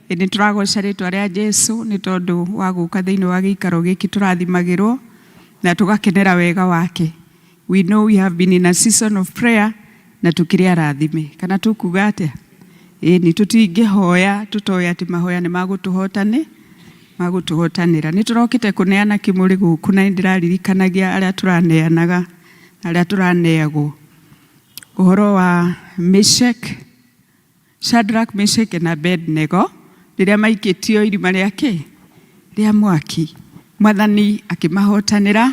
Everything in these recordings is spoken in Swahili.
Nĩ tũragoca rĩtwa rĩa Jesu nĩ tondũ wa gũka thĩinĩ wa gĩikaro gĩkĩ tũrathimagĩrwo na tũgakenera wega wake. We know we have been in a season of prayer na tukĩrĩ arathime. Kana tukuga atĩa? Nĩ tũtingĩhoya tũtoĩ atĩ mahoya nĩ magũtũhotanĩra. Nĩ tũrokĩte kũneana kĩmũrĩ gũkũ na ndĩraririkanagia arĩa tũraneanaga na arĩa tũraneagwo. Ũhoro wa Shadrach, Meshach na Abednego rĩrĩa maikĩtio irima rĩa mwaki. Mwathani akĩmahotanĩra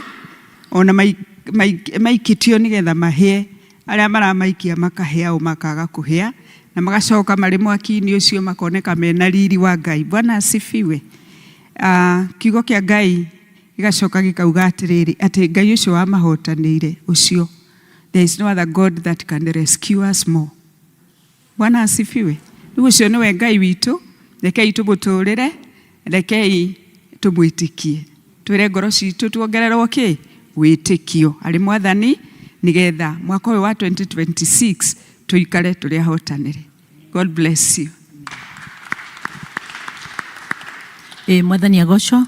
ona maikĩtio nĩgetha mahĩe arĩa maramaikia makahĩa makaga kũhĩa na magacoka marĩ mwaki-inĩ ũcio makoneka mena riri wa Ngai. Bwana asifiwe. Kiugo kĩa Ngai gĩgacoka gĩkauga atĩrĩrĩ atĩ Ngai ũcio wamahotanĩire ũcio, there is no other God that can rescue us more. Bwana asifiwe. Rĩu ũcio nĩwe Ngai witũ, rekei tũmũtũrĩre, rekei tũmwĩtĩkie. Twĩre ngoro citũ tuongererwo wĩtĩkio arĩ Mwathani nĩgetha mwaka ũyũ wa 2026 tuikare tũrĩ ahotanĩre. God bless you. Mwathani agocwo.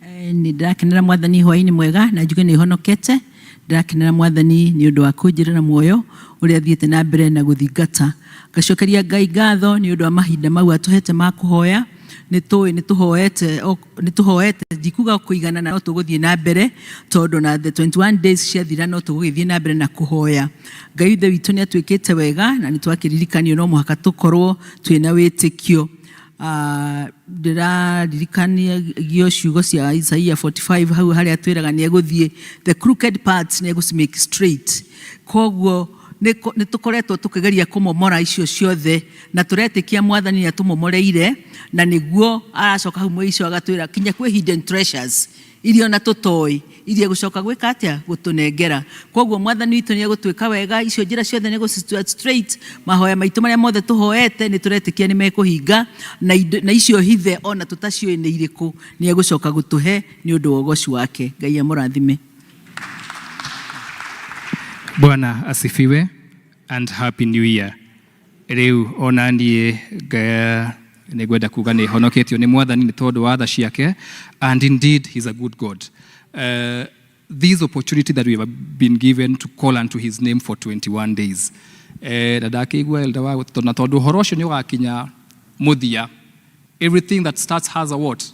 Nĩ ndĩrakenera Mwathani hwaĩ-inĩ mwega na njuge nĩ honokete. Ndĩrakenera Mwathani nĩ ũndũ wa kũnjĩra muoyo ũrĩa thiĩte na mbere na gũthingata. Ngacokeria Ngai ngatho nĩ ũndũ wa mahinda mau atũhete ma kũhoya. Nĩ tũhoete ndikuga kũigana na no tũgũthiĩ na mbere tondũ na the 21 days ciathira no tũgũthiĩ na mbere na kũhoya. Ngai ithe witũ nĩ atuĩkĩte wega na nĩ twakĩririkanio no mũhaka tũkorwo twĩna wĩtĩkio. Ndĩraririkania ciugo cia Isaiah 45 hau harĩa twĩraga nĩ egũthiĩ the crooked parts nĩ egũcimake straight. Koguo nĩ tũkoretwo tũkĩgeria kũmomora icio ciothe na tũretĩkia Mwathani atũmomoreire na nĩguo aracoka hau mwico agatwĩra kinya kwĩ hidden treasures irio na tũtoĩ iria gũcoka gwĩka atĩa gũtũnengera. Koguo Mwathani witũ nĩ egũtwĩka wega, icio njĩra ciothe nĩ egũcitwara straight. Mahoya maitũ marĩa mothe tũhoete nĩ tũretĩkia nĩ mekũhinga na icio hithe ona tũtaciũĩ nĩ irĩkũ nĩ egũcoka gũtũhe nĩ ũndũ wa ũgoci wake. Ngai amũrathime. Bwana asifiwe and happy new year. Rĩu ona niĩ nĩngwenda kuga nĩ honoketio nĩ Mwathani nĩ tondũ wa tha ciake, and indeed he's a good God. This opportunity that we have been given to call unto his name for 21 days. Na ndakĩigua elda wa na tondũ ũhoro ũcio nĩ ũgakinya mũthia. Everything that starts has a what?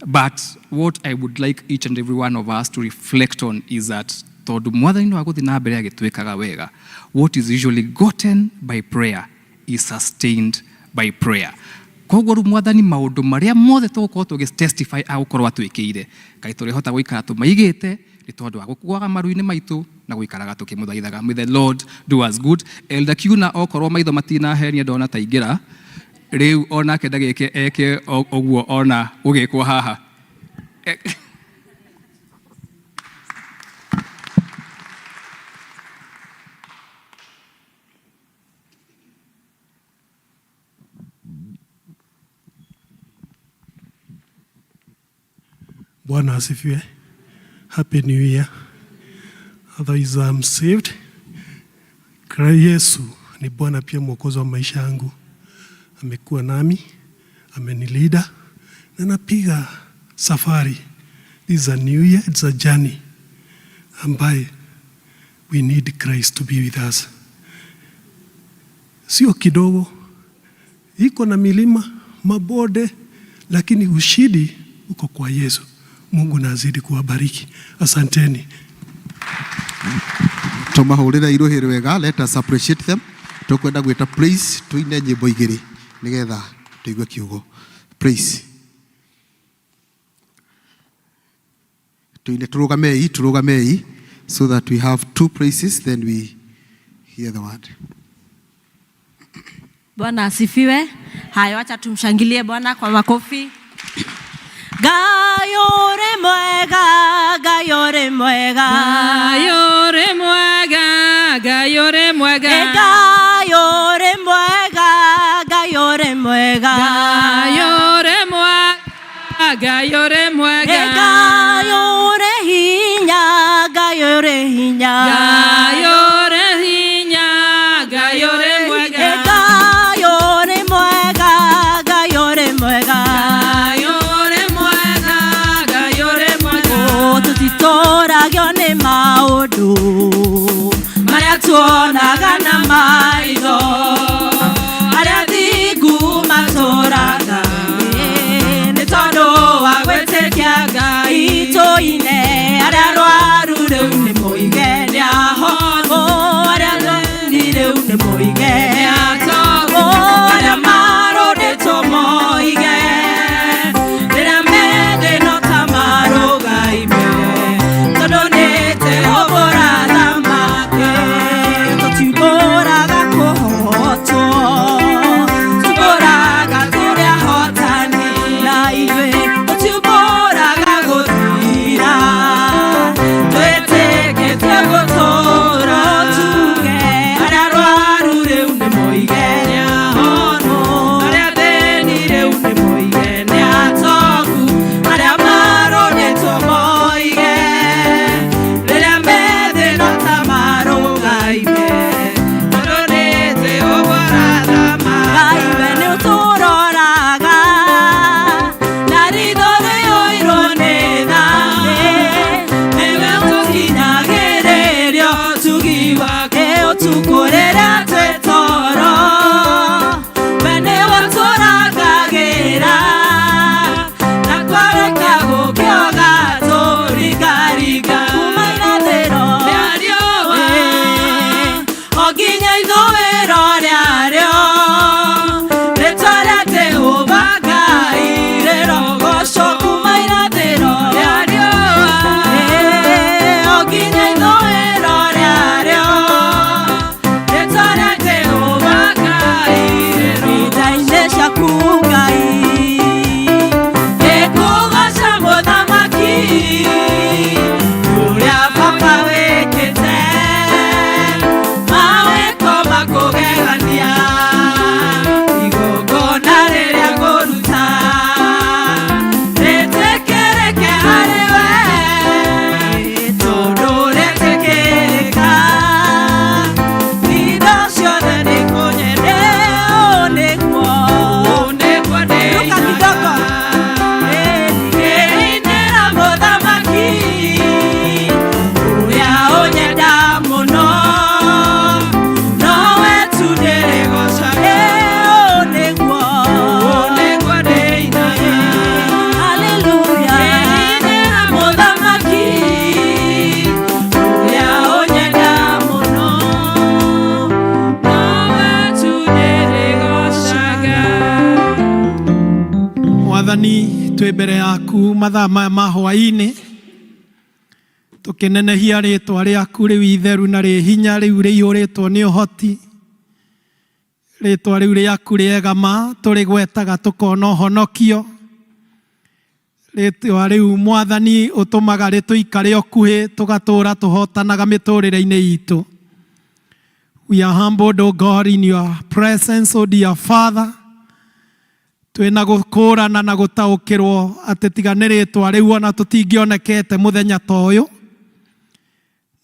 But what I would like each and every one of us to reflect on is that tondũ Mwathani nĩ wagũthiĩ na mbere agĩtwĩkaga wega, what is usually gotten by prayer is sustained by prayer. Koguo Mwathani maũndũ marĩa mothe tũgũkorwo tũgĩtestify agũkorwo atwĩkĩire, Ngai tũrĩhota gũikara tũmaigĩte nĩ tondũ wa gũkuaga maru-inĩ maitũ na gũikaraga tũkĩmũthaithaga. May the Lord do us good. Elder Kiuna okorwo maitho matinahenia ndona taingĩra rĩu onake ndagĩke eke ũguo ona ũgĩkwo haha. Bwana asifiwe. Happy New Year. Otherwise I'm saved. Yesu ni Bwana pia mwokozi wa maisha yangu. Amekuwa nami, amenilida na napiga safari. This is a new year, it's a journey. Ambaye we need Christ to be with us. Sio kidogo. Iko na milima, mabode, lakini ushindi uko kwa Yesu. Mungu nazidi kuwabariki. Asanteni. Tumahũrĩra iruhĩrĩ wega, let us appreciate them. Tukwenda gwĩta praise, tuine nyĩmbo igĩrĩ nĩgetha tũigue kiugo. Praise. Tuine tũrũgamei so that we have two praises, then we hear the word. Bwana asifiwe. Hayo acha tumshangilie Bwana kwa makofi. Gayore mwega, gayore mwega, gayore mwega, gayore mwega, gayore mwega, gayore mwega, gayore mwega, gayore mwega, gayore hinya, gayore hinya, gayore hinya, gayore mwega, gayore mwega, Mwathani twi mbere yaku mathaa maya ma hwaini tukinenehia ritwa riaku riu itheru na ri hinya riu riiyuritwo ni uhoti ritwa riu riaku riegama turigwetaga tukona uhonokio ritwa riu Mwathani utumaga rituikare okuhi tugatura tuhotanaga miturire-ini itu. We are humbled, O God, in your presence, O dear Father. Twina gukurana na gutaukirwo ati tiga ni ritwa riu ona tutingionekete muthenya ta uyu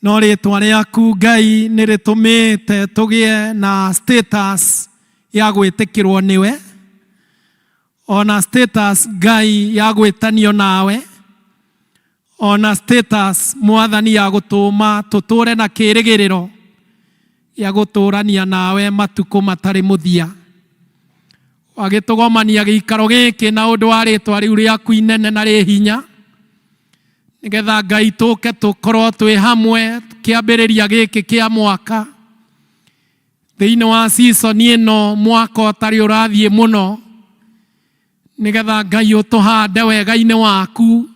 no ritwa riaku Ngai ni ritumite tugie na status ya gwitikirwo niwe ona status Ngai ya gwitanio nawe ona status Mwathani ya gutuma tuture na kirigiriro ya guturania nawe matuko matari muthia wagitugomania giikaro giki na undu wa ritwa riu riaku inene na ri hinya nigetha Ngai tuke tukorwo twi hamwe kiambiriria giki kia mwaka thiini wa season ino mwaka utari urathie muno nigetha Ngai utuhande wega-ini waku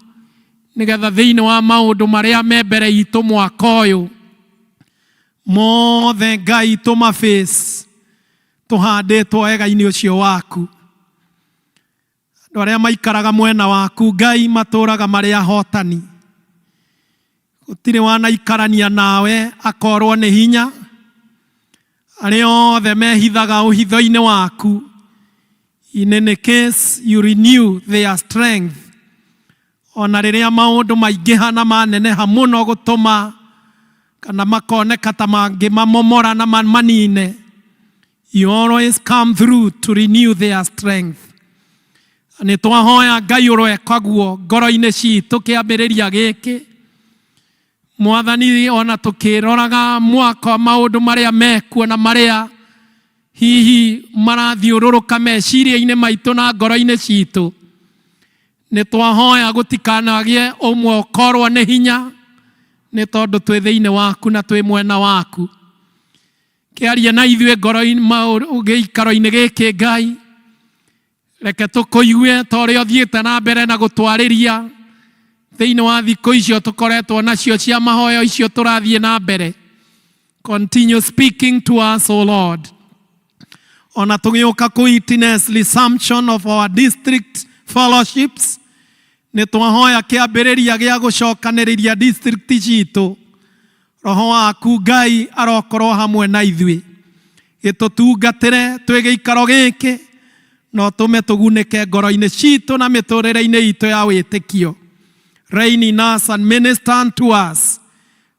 nigetha thiini wa maundu maria me mbere itu mwaka uyu mothe Ngai tumaface tuhanditwo wega-ini ucio waku. Andu aria maikaraga mwena waku Ngai maturaga mari ahotani gutiri wanaikarania nawe akorwo ni hinya aria othe mehithaga uhitho-ini waku. In any case you renew their strength ona riria maundu maingihana maneneha muno gutuma kana makoneka ta mangi mamomora na manine. You always come through to renew their strength. Ani twahoya Ngai urwekaguo ngoro-ini citu kiambiriria giki Mwathani ona tukiroraga mwaka maundu maria mekuo na maria hihi marathiururuka meciria-ini maitu na ngoro-ini citu ni twahoya gutikanagie umwe ukorwo ni hinya ni tondu twi thiini waku na twi mwena waku kiaria na ithue ngoro-ini giikaro-ini giki Ngai reke tukuigue ta uria uthiite na mbere na gutwariria thiini wa thikũ icio tukoretwo nacio cia mahoyo icio turathie na mbere. Continue speaking to us, O Lord. Ona tugiuka ku witness resumption of our district fellowships ni twahoya kiambiriria gia gucokaniriria district citu roho waku Ngai arokorwo hamwe na ithue gitutungatire twi giikaro giki no tume tugunike ngoro-ini citu na miturire-ini itu ya witikio. Reign in us and minister unto us.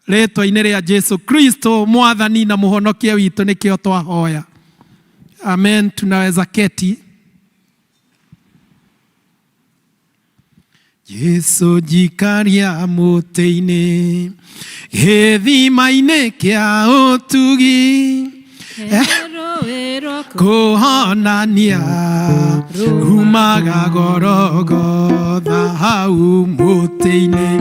Ritwa-ini ria Jesu Kristo Mwathani na muhonokia witu nikio twahoya. Amen. Tunaweza keti. Jesu jikaria muti-ini githima-ini kia utugi kuhonania umaga Golgotha hau muti-ini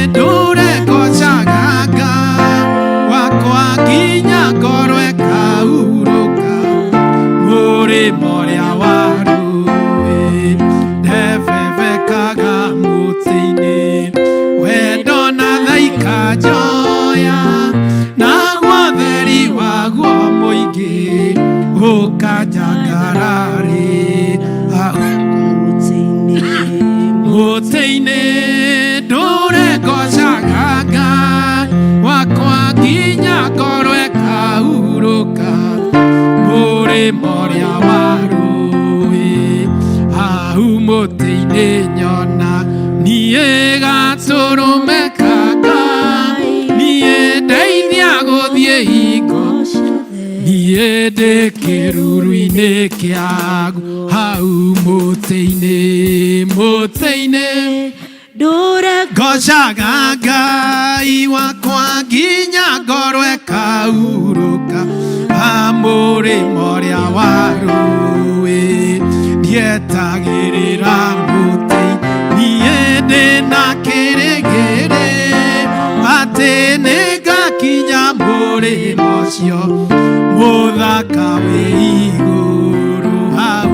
nduregocaga wakwa nginya ngoro ĩkaurũka mũrĩmo ũrĩa wa rũĩ ndebebekaga mũtĩ-inĩ wendo na tha ikanjoya na gwatheri waguo mũingĩ ũkanjangararĩ mũtĩ-inĩ ndũregocaga wakwa nginya ngoro ĩkaurũka mũrĩmo ũrĩa wa rũĩ hau mũtĩ-inĩ nyona niĩ gatũrũme ka Ngai niĩ ndeithia gũthiĩ hingo niĩ ndĩ kĩruru-inĩ kĩagu hau mũtĩ-inĩ ngocaga Ngai wakwa nginya ngoro ĩkaurũka mũrĩmo ũrĩa wa rũĩ ndietagĩrĩra mũtĩ niĩ ndĩna kĩrĩgĩrĩ atĩ nĩngakinya mũrĩmo ũcio mũthaka wĩ igũrũ hau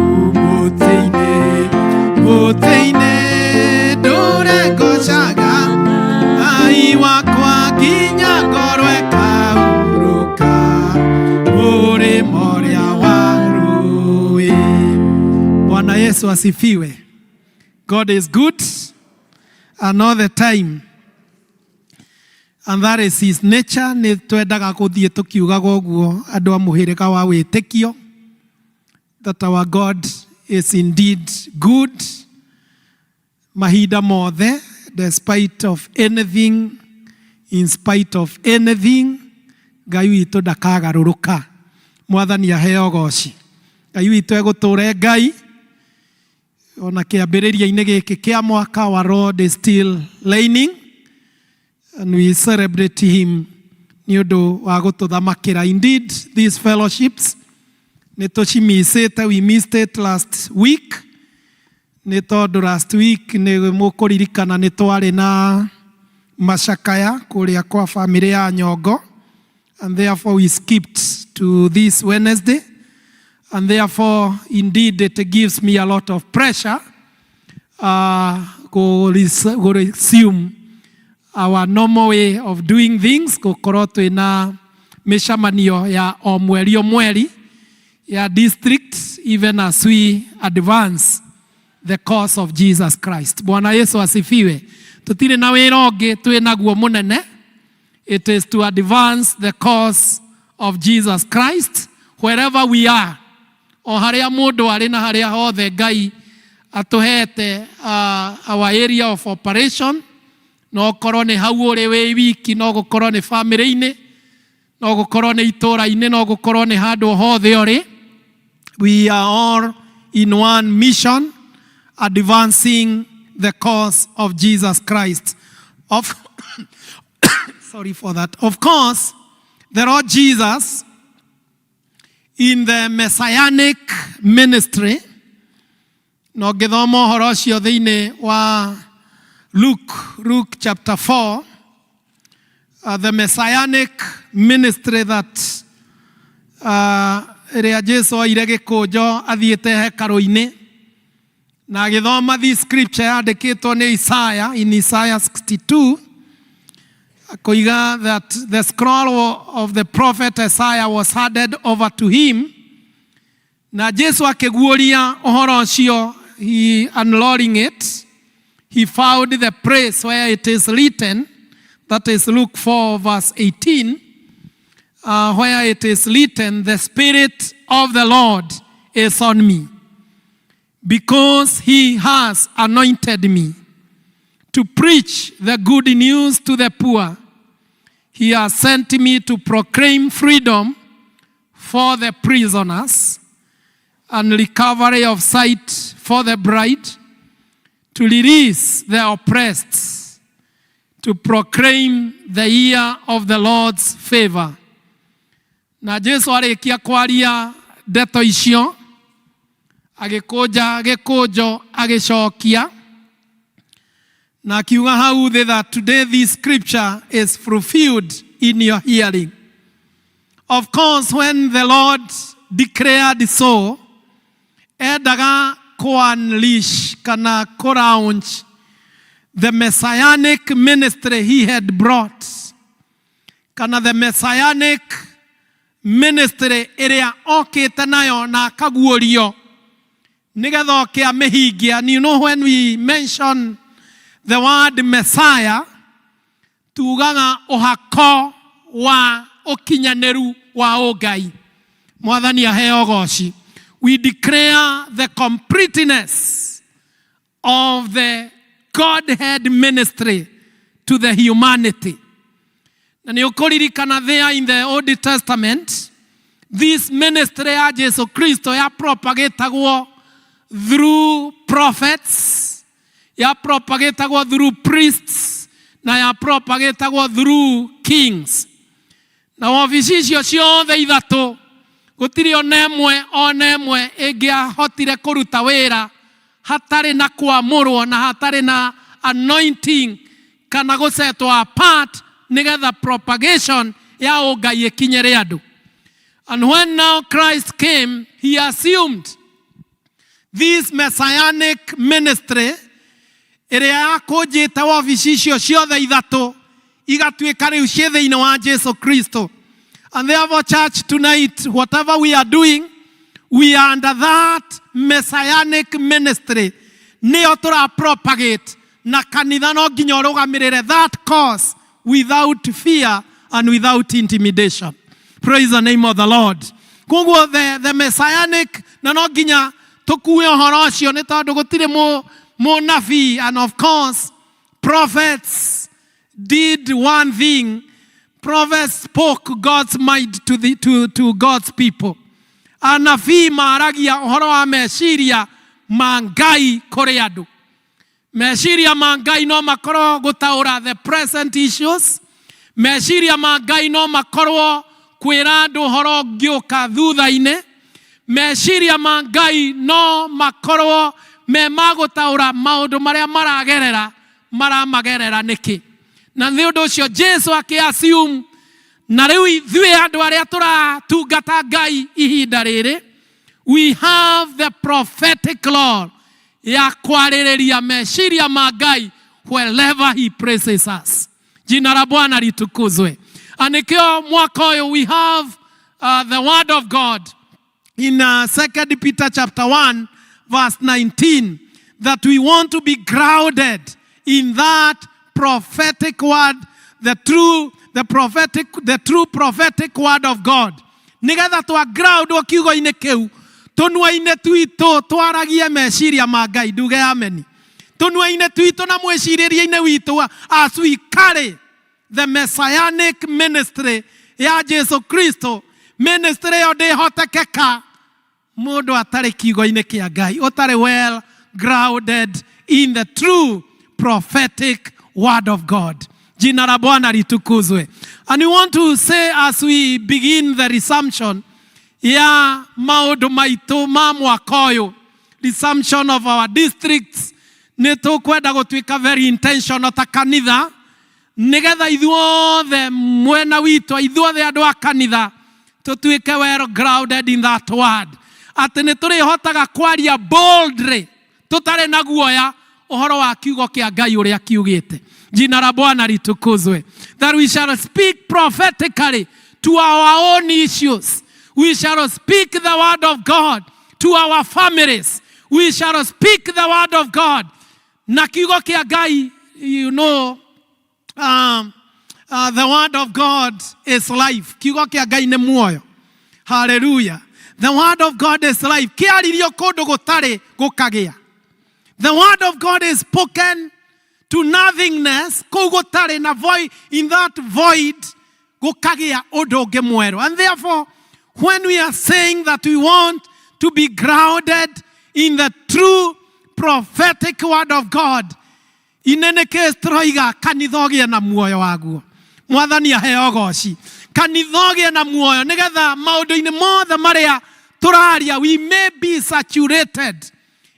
Yesu asifiwe. God is good and all the time. And that is his nature. Nĩ twendaga gũthiĩ tũkiugaga ũguo andũ a mũhĩrĩga wa wĩtĩkio, that our God is indeed good mahinda mothe, despite of anything, in spite of anything. Ngai witũ ndakagarũrũka. Mwathani aheo goci. Ngai witũ egũtũũre Ngai. Ona kĩambĩrĩria-inĩ gĩkĩ kĩa mwaka, our Lord is still reigning, and we celebrate him nĩ ũndũ wa gũtũthamakĩra. Indeed, these fellowships nĩ tũcimicĩte. We missed it last week. Nĩ tondũ last week nĩ mũkũririkana nĩ twarĩ na macakaya kũrĩa kwa family ya Nyongo, and therefore we skipped to this Wednesday. And therefore, indeed, it gives me a lot of pressure to resume our normal way of doing things. Gũkorwo twĩna mĩcemanio ya o mweri ya district, even as we advance the cause of Jesus Christ. Bwana Yesu asifiwe. Tutire na wĩra ũngĩ twĩnaguo mũnene. It is to advance the cause of Jesus Christ wherever we are. O harĩa mũndũ arĩ na harĩa hothe Ngai atũhete our area of operation. No gũkorwo nĩ hau ũrĩ wĩ wiki, no gũkorwo nĩ family-inĩ, no gũkorwo nĩ itũũra-inĩ, no gũkorwo nĩ handũ hothe ũrĩ. We are all in one mission, advancing the cause of Jesus Christ. Sorry for that. Of course, the Lord Jesus, in the messianic ministry, no gĩthoma ũhoro ũcio thĩinĩ wa Luke chapter 4, the messianic ministry that ĩrĩa Jesu oire gĩkũnjo athiĩte hekarũ-inĩ, na gĩthoma this scripture yandĩkĩtwo nĩ Isaiah in Isaiah 62, koiga that the scroll of the prophet Isaiah was handed over to him. Na Jesu akĩguũria ũhoro ũcio, he unrolling it, he found the place where it is written, that is Luke 4 verse 18, where it is written, the Spirit of the Lord is on me, because he has anointed me to preach the good news to the poor. He has sent me to proclaim freedom for the prisoners and recovery of sight for the bride, to release the oppressed, to proclaim the year of the Lord's favor. Na Jesu arĩkia kwaria ndeto icio, agĩkũnja gĩkũnjo agĩcokia, na akiuga hau thĩ that today this scripture is fulfilled in your hearing. Of course, when the Lord declared so, endaga kũ-unleash kana kũ-launch the messianic ministry he had brought, kana the messianic ministry ĩrĩa okĩte nayo na akaguũrio nĩgetha oke amĩhingie. And you know, when we mention the word Messiah, tugaga ũhako wa ũkinyanĩru wa ũngai. Mwathani aheo goci. We declare the completeness of the Godhead ministry to the humanity. Na nĩ ũkũririkana there in the Old Testament, this ministry ya Jesu Kristo ya propagatagwo through prophets, ya propagatagwo through priests, na ya propagatagwo through kings. Na wabici icio ciothe ithatũ, gũtirĩ ona ĩmwe ĩngĩahotire kũruta wĩra hatarĩ na kwamũrwo na hatarĩ na anointing kana gũsetwo apart nĩgetha propagation ya ũngai ĩkinyĩre andũ. And when now Christ came, he assumed this messianic ministry ĩrĩa yakũnjĩte wabici icio ciothe ithatũ igatuĩka rĩu ciĩ thĩinĩ wa Jesu Kristo. And therefore, church, tonight, whatever we are doing, we are under that messianic ministry. Neo tura propagate na kanitha no nginya urugamirire that cause without fear and without intimidation. Praise the name of the Lord. Koguo the messianic na no nginya tukue uhoro ucio ni tondu gutire mo nabii, and of course prophets did one thing. Prophets spoke God's mind to God's people. Anabii maragia uhoro wa meciria ma Ngai kuri andu. Meciria ma Ngai no makorwo gutaura the present issues. Meciria ma Ngai no makorwo kwira andu uhoro ngiuka thutha-ini. Meciria ma Ngai no makorwo me magutaura maundu maria maramagerera niki. Na nĩ ũndũ ũcio Jesu akĩ-assume na rĩu ithuĩ andũ arĩa tũratungata Ngai ihinda rĩrĩ, we have the prophetic law ya kwarĩrĩria meciria ma Ngai wherever he places us. Jina la Bwana litukuzwe. Anikio mwaka ũyũ we have the word of God in 2 Peter chapter 1 verse 19 that we want to be grounded in that prophetic word, the true prophetic word of God. Nigetha twa ground o kiugo-inĩ kĩu, tũnua-inĩ twitũ twaragie meciria ma Ngai. Nduge ameni. Tũnua-inĩ twitũ na mwĩcirĩrie-inĩ witũ as we carry the messianic ministry ya Jesu Kristo. Ministry yo ndĩhotekeka mũndũ atarĩ kiugo-inĩ kĩa Ngai, ũtarĩ well grounded in the true prophetic word of God. Jina la Bwana litukuzwe. And we want to say as we begin the resumption ya maundu maitu ma mwaka uyu, resumption of our districts, ni tukwenda gutwika very intentional ta kanitha, nigetha ithuothe mwena witu, ithuothe andu a kanitha tutwike well grounded in that word. Ati ni turihotaga kwaria boldly, tutare na guoya uhoro wa kiugo kia Ngai uria kiugite. Jina la Bwana litukuzwe. That we shall speak prophetically to our own issues. We shall speak the word of God to our families. We shall speak the word of God. Na kiugo kia Ngai, you know, the word of God is life. Kiugo kia Ngai ni muoyo. Hallelujah. The word of God is life. Kiaririo kundu gutari gukagia. The word of God is spoken to nothingness, kugutare na void, in that void gukagia undu ungi mweru. And therefore, when we are saying that we want to be grounded in the true prophetic word of God, in any case troiga kanithogia na muoyo waguo. Mwathani aheo goci. Kanithogia na muoyo nigetha maundu-ini mothe maria turaria, we may be saturated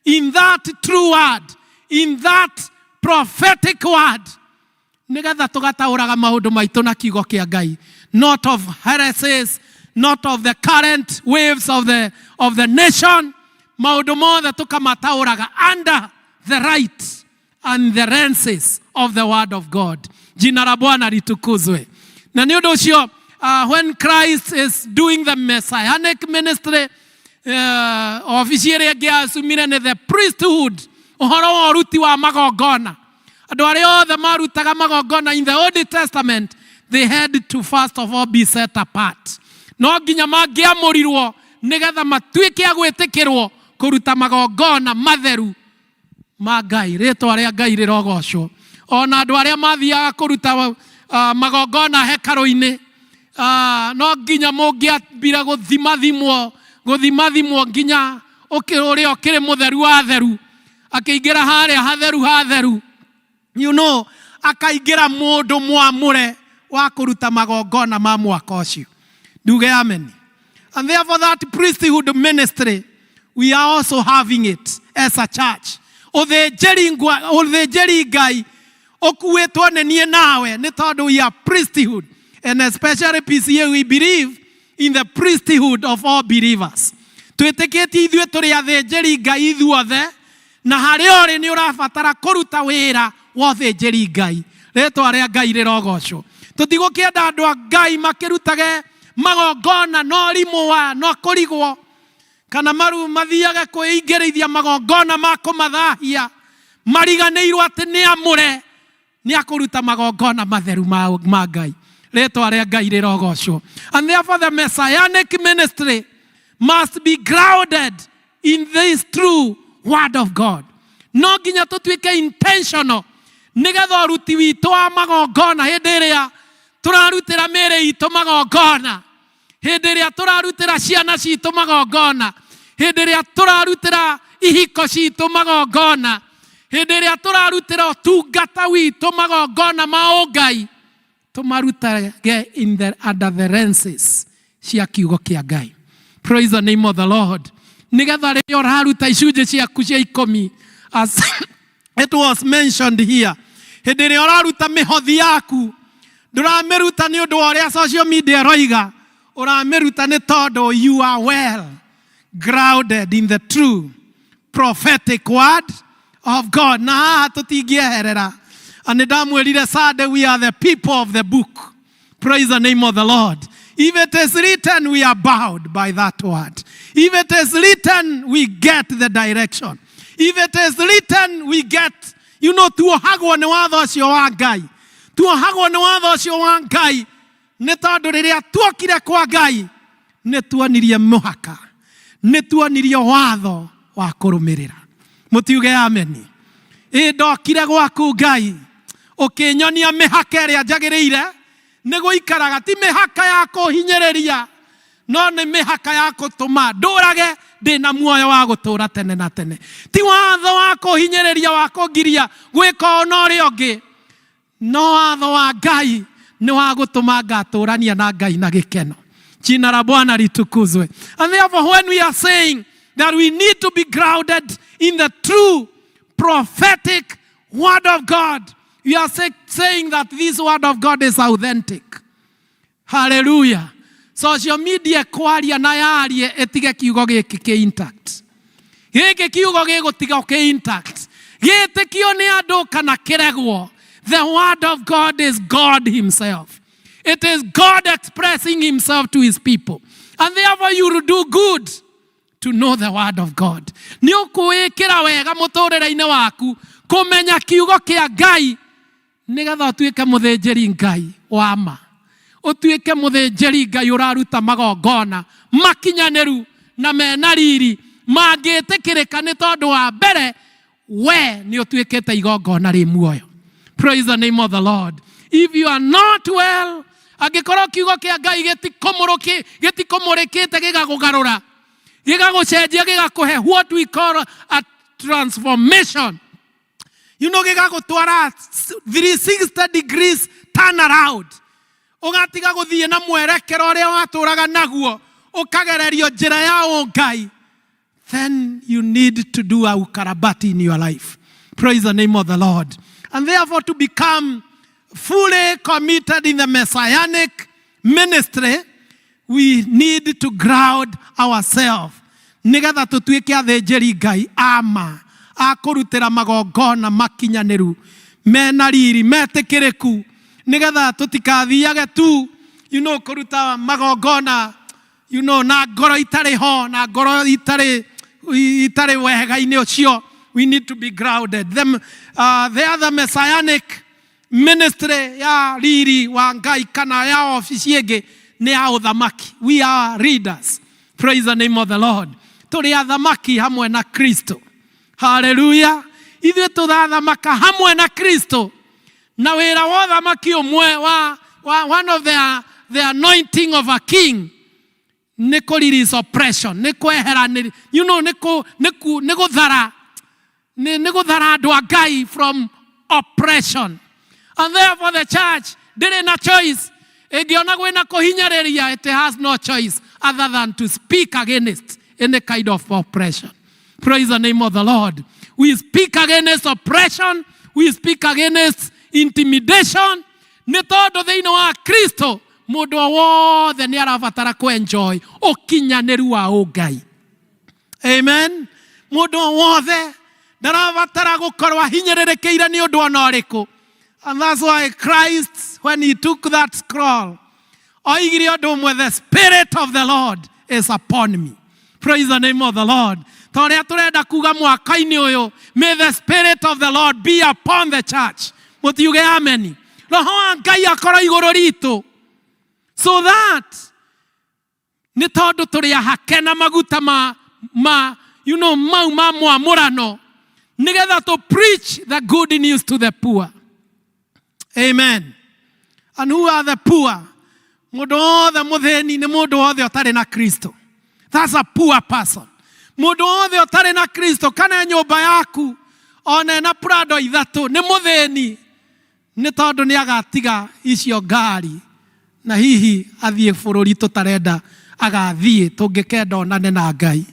in that true word, in that prophetic word. Nigetha tugatauraga maundu maitu na kiugo kia Ngai, not of heresies, not of the current waves of the nation. Maundu mothe tukamatauraga under the right and the lenses of the word of God. Jina la Bwana litukuzwe. Na ni undu ucio when Christ is doing the messianic ministry, officially agiasumire ni the priesthood, uhoro wa uruti wa magongona. Andu aria othe marutaga magongona in the Old Testament, they had to first of all be set apart. No nginya mangiamurirwo nigetha matuike a gwitikirwo kuruta magongona matheru ma Ngai. Ritwa ria Ngai rirogocwo. Ona andu aria mathiaga kuruta magongona hekalu-ini, no nginya mungiambira guthimathimwo nginya uria ukiri mutheru wa theru, akaingira haria hatheru, you know, akaingira mundu mwamure wa kuruta magongona ma mwaka ucio. Nduge amen. And therefore that priesthood ministry, we are also having it as a church. Uthĩnjĩri Ngai ukuĩtwo nĩ niĩ nawe nĩ tondũ we are priesthood, and especially PCA we believe in the priesthood of all believers. Twĩtĩkĩtie ithuĩ tũrĩ athĩnjĩri Ngai ithuothe, na harĩa ũrĩ nĩ ũrabatara kũruta wĩra wa ũthĩnjĩri Ngai. Rĩtwa rĩa Ngai rĩrogocwo. Tũtigũkĩenda andũ a Ngai makĩrutage magongona no rimũwa no kũrigwo kana maru mathiaga kwĩingĩrĩithia magongona ma kũmathahia mariganĩirwo atĩ nĩ amũre nĩ akũruta magongona matheru ma Ngai. Rĩtwa rĩa Ngai rĩrogocwo. And therefore the messianic ministry must be grounded in this true word of God. No nginya tũtuĩke intentional nĩgetha ũruti witũ wa magongona hĩndĩ ĩrĩa tũrarutĩra mĩĩrĩ itũ magongona, hĩndĩ ĩrĩa tũrarutĩra ciana citũ magongona, hĩndĩ ĩrĩa tũrarutĩra ihiko citũ magongona, hĩndĩ ĩrĩa tũrarutĩra ũtungata witũ magongona ma ũngai, tũmarutage in the adherences cia kiugo kĩa Ngai. Praise the name of the Lord. Nĩgetha rĩrĩa ũraruta icunjĩ ciaku cia 10 as it was mentioned here, hĩndĩ ĩrĩa ũraruta mĩhothi yaku ndũramĩruta nĩ ũndũ wa ũrĩa social media roiga, ũramĩruta nĩ tondũ you are well grounded in the true prophetic word of God. Na haha tũtingĩeherera. And ndamwĩrire Sunday, we are the people of the book. Praise the name of the Lord. If it is written, we are bowed by that word. If it is written, we get the direction. If it is written, we get, tuohagwo nĩ watho ũcio wa Ngai. Tuohagwo nĩ watho ũcio wa Ngai. Nĩ tondũ rĩrĩa tuokire kwa Ngai, nĩ tuonirie mũhaka, nĩ tuonirie watho wa kũrũmĩrĩra. Mũtiuge ameni. Ndokire gwaku Ngai, ũkĩnyonia mĩhaka ĩrĩa njagĩrĩire nĩ gũikaraga, ti mĩhaka ya kũhinyĩrĩria, no nĩ mĩhaka ya gũtũma ndũrage ndĩna muoyo wa gũtũra tene na tene. Ti watho wa kũhinyĩrĩria wa kũgiria gwĩka ona ũrĩa ũngĩ, no watho wa Ngai nĩ wa gũtũma ngatũrania na Ngai na gĩkeno. Jina la Bwana litukuzwe. And therefore when we are saying that we need to be grounded in the true prophetic word of God, we are saying that this word of God is authentic. Hallelujah. Social media kwaria na yarie etige kiugo gĩkĩ kĩ intact. Gĩkĩ kiugo gĩgũtiga kĩ intact. Gĩtĩkio nĩ andũ kana kĩregwo. The word of God is God himself. It is God expressing himself to his people. And therefore you will do good to know the word of God. Nĩ ũkwĩkĩra wega mũtũrĩre-inĩ waku kũmenya kiugo kĩa Ngai nĩgetha ũtuĩke mũthĩnjĩri Ngai wa ma. Ũtuĩke mũthĩnjĩri Ngai ũraruta magongona makinyanĩru na mena riri mangĩtĩkĩrĩka nĩ tondũ wa mbere we nĩ ũtuĩkĩte igongona rĩ muoyo. Praise the name of the Lord. If you are not well, angĩkorwo kiugo kĩa Ngai gĩtikomũrĩkĩte gĩgakũgarũra, gĩgagũcenjia, gĩgakũhe what we call a transformation. Gĩgagũtwara 360 degrees turn around. Ũgatiga gũthiĩ na mwerekero ũrĩa watũraga naguo, ũkagererio njĩra ya ũngai. Then you need to do a ukarabati in your life. Praise the name of the Lord. And therefore to become fully committed in the messianic ministry, we need to ground ourselves. Nĩgetha tũtuĩke athĩnjĩri Ngai ama akũrutĩra magongona makinyanĩru mena riri metĩkĩrĩku, nĩgetha tũtikathiage tu kũruta magongona na ngoro itarĩ ho, na ngoro itarĩ wega-inĩ ũcio. We need to be grounded. The other messianic ministry ya riri wa Ngai kana ya ofisi ĩngĩ nĩ ya ũthamaki. We are readers. Praise the name of the Lord. Tũrĩ athamaki hamwe na Kristo. Hallelujah. Ithuĩ tũrathamaka hamwe na Kristo. Na wĩra wa ũthamaki ũmwe one of the anointing of a king nĩ kũ-release oppression, nĩ kweheranĩria, nĩ gũthara andũ a Ngai from oppression. And therefore the church ndĩrĩ na choice. Ĩngĩona gwĩna kũhinyĩrĩria, it has no choice other than to speak against any kind of oppression. Praise the name of the Lord. We speak against oppression. We speak against intimidation. Nĩ tondũ thĩinĩ wa Kristo mũndũ wothe nĩ arabatara kũ-enjoy ũkinyanĩru wa ũngai. Amen. Mũndũ wothe ndarabatara gũkorwo ahinyĩrĩrĩkĩire nĩ ũndũ ona ũrĩkũ. And that's why Christ, when he took that scroll, oigire ũndũ ũmwe, the Spirit of the Lord is upon me. Praise the name of the Lord. Torea turenda kuga mwaka-ini uyu, may the spirit of the Lord be upon the church. Mutiuge amen. Roho wa Ngai akorwo iguru ritu. So that ni tondu turi ahake na maguta mau ma mwamurano nigetha to preach the good news to the poor. Amen. And who are the poor? Mundu othe mutheni ni mundu othe otari na Kristo. That's a poor person. Mundu othe otari na Kristo, kana nyumba yaku ona na prado ithatu ni mutheni, ni tondu ni agatiga icio ngari na hihi athie bururi tutarenda agathie tungikenda onane na Ngai,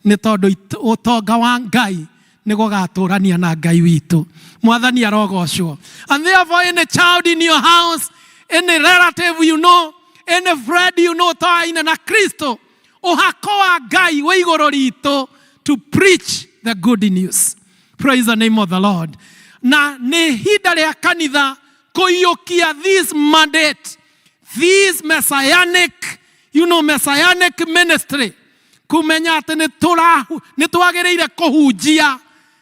ni tondu utonga wa Ngai ni gugaturania na Ngai witu. Mwathani arogocwo. And therefore, any child in your house, any relative you know, any friend you know toaine na Kristo, uhako wa Ngai wa iguru ritu to preach the good news. Praise the name of the Lord. Na ni hida ria kanitha kuiyukia this mandate, this messianic, messianic ministry. Kumenya ati ni twagiriire kuhunjia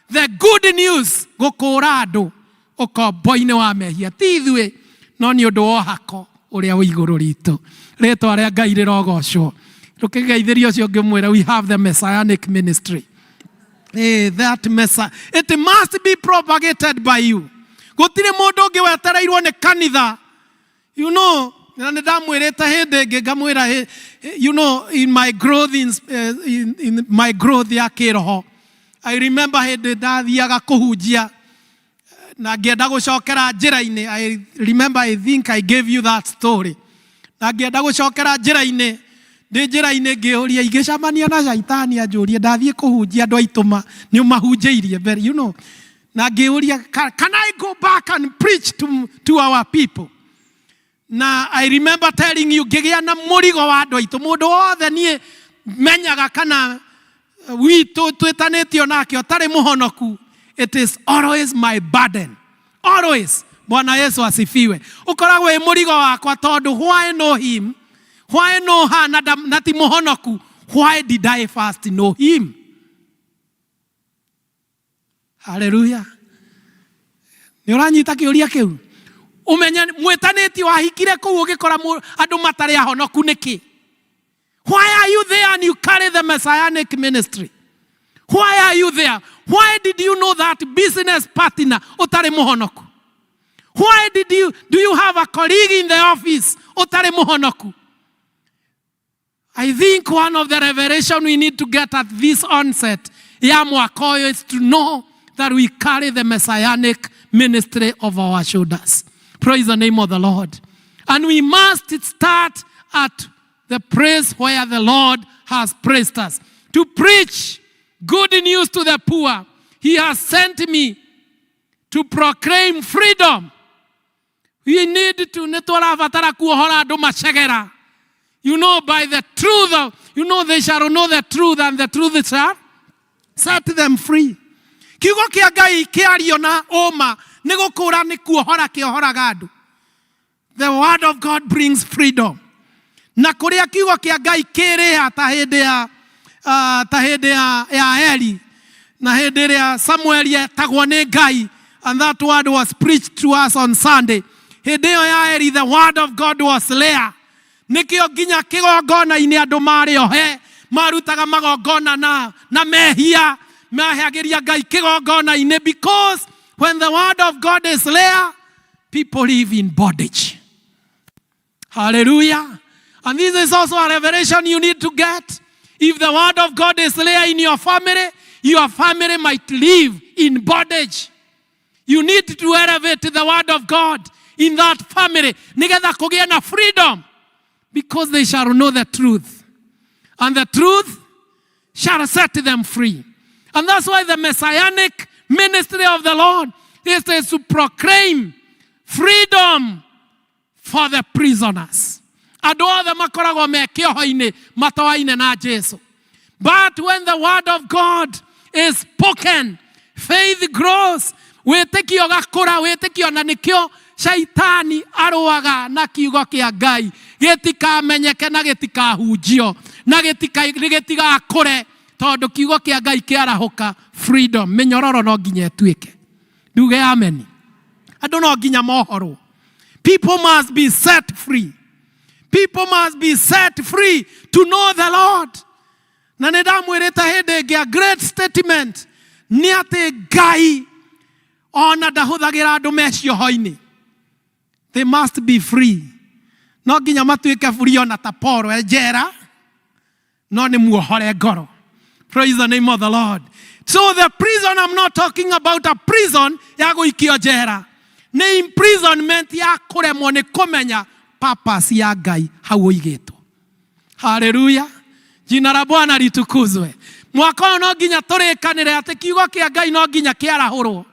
the good news gukura andu ukombo-ini wa mehia. Ti ithuĩ no ni undu wa hako uria wa iguru ritu. Ritwa ria Ngai rirogocwo. Rukigeithiria ucio ngimwira, we have the messianic ministry. That message, it must be propagated by you. Gutire mundu ungi wetereirwo ni kanitha. Na ndamwirite hindi ingi ngamwira, in my growth in my growth ya kiroho, I remember hindi ndathiaga kuhunjia na ngienda gucokera njira-ini. I remember, I think I gave you that story. Na ngienda gucokera njira-ini, ndi njira-ini ngiuria igicamania na shaitani anjurie ndathie kuhunjia andu aituma ni mahunjiirie mbere, na ngiuria, can I go back and preach to our people? Na I remember telling you, gigia na murigo wa andu aitu, mundu wothe nie menyaga kana witu twitanitio nake otari muhonoku. It is always my burden, always. Bwana Yesu asifiwe. Ukoragwo e murigo wakwa tondu why know him, why know her na ti muhonoku, why did I first know him? Hallelujah. Ni uranyita kiuria kiu? Umenya mwetaneti wahikire kuu ugikora andu matari ahonoku niki? Why are you there and you carry the messianic ministry? Why are you there? Why did you know that business partner utari muhonoku? Why do you have a colleague in the office utari muhonoku? I think one of the revelation we need to get at this onset ya mwaka uyu is to know that we carry the messianic ministry of our shoulders. Praise the name of the Lord. And we must start at the place where the Lord has placed us. To preach good news to the poor. He has sent me to proclaim freedom. We need to netwaravatara kuohora andu macegera. By the truth, they shall know the truth, and the truth shall set them free. Kiugo kia Ngai kiario na oma ni gukura ni kuohora kiohoraga andu. The word of God brings freedom. Na kuria kiugo kia Ngai kiriha ta hindi ya Eli na hindi ya Samuel yetagwo ni Ngai, and that word was preached to us on Sunday. Hindi ya Eli, the word of God was there. Nikio ginya kigongona-ini andu mariohe marutaga magongona na mehia maheagiria Ngai kigongona-ini, because when the word of God is there, people live in bondage. Hallelujah. And this is also a revelation you need to get. If the word of God is there in your family might live in bondage. You need to elevate the word of God in that family. Nigetha kugia na freedom, because they shall know the truth, and the truth shall set them free. And that's why the messianic ministry of the Lord is to proclaim freedom for the prisoners. Andu othe makoragwo me kioho-ini matoaine na Jesu. But when the word of God is spoken, faith grows. Witikio gakura, witikio na nikio shaitani aruaga na kiugo kia Ngai gitikamenyeke na gitikahunjio. na gĩtigakũre tondũ kiugo kĩa Ngai kĩarahoka. Freedom, mĩnyororo no nginya ĩtuĩke. Nduge amen. Andũ no nginya mohoro. People must be set free. People must be set free to know the Lord. Na nĩndamwĩrĩte hĩndĩ ĩngĩ, a great statement nĩ atĩ Ngai ona ndahũthagĩra andũ mecioho-inĩ. They must be free. No nginya matuĩke free ona ta Paul njera, no nĩ muohore ngoro. Praise the name of the Lord. So the prison, I'm not talking about a prison ya gũikio njera. Nĩ imprisonment ya kũremwo nĩ kũmenya purpose ya Ngai hau ũigĩtwo. Hallelujah. Jina la Bwana litukuzwe. Mwaka ũyũ no nginya tũrĩkanĩre atĩ kiugo kĩa Ngai no nginya kĩarahũrwo.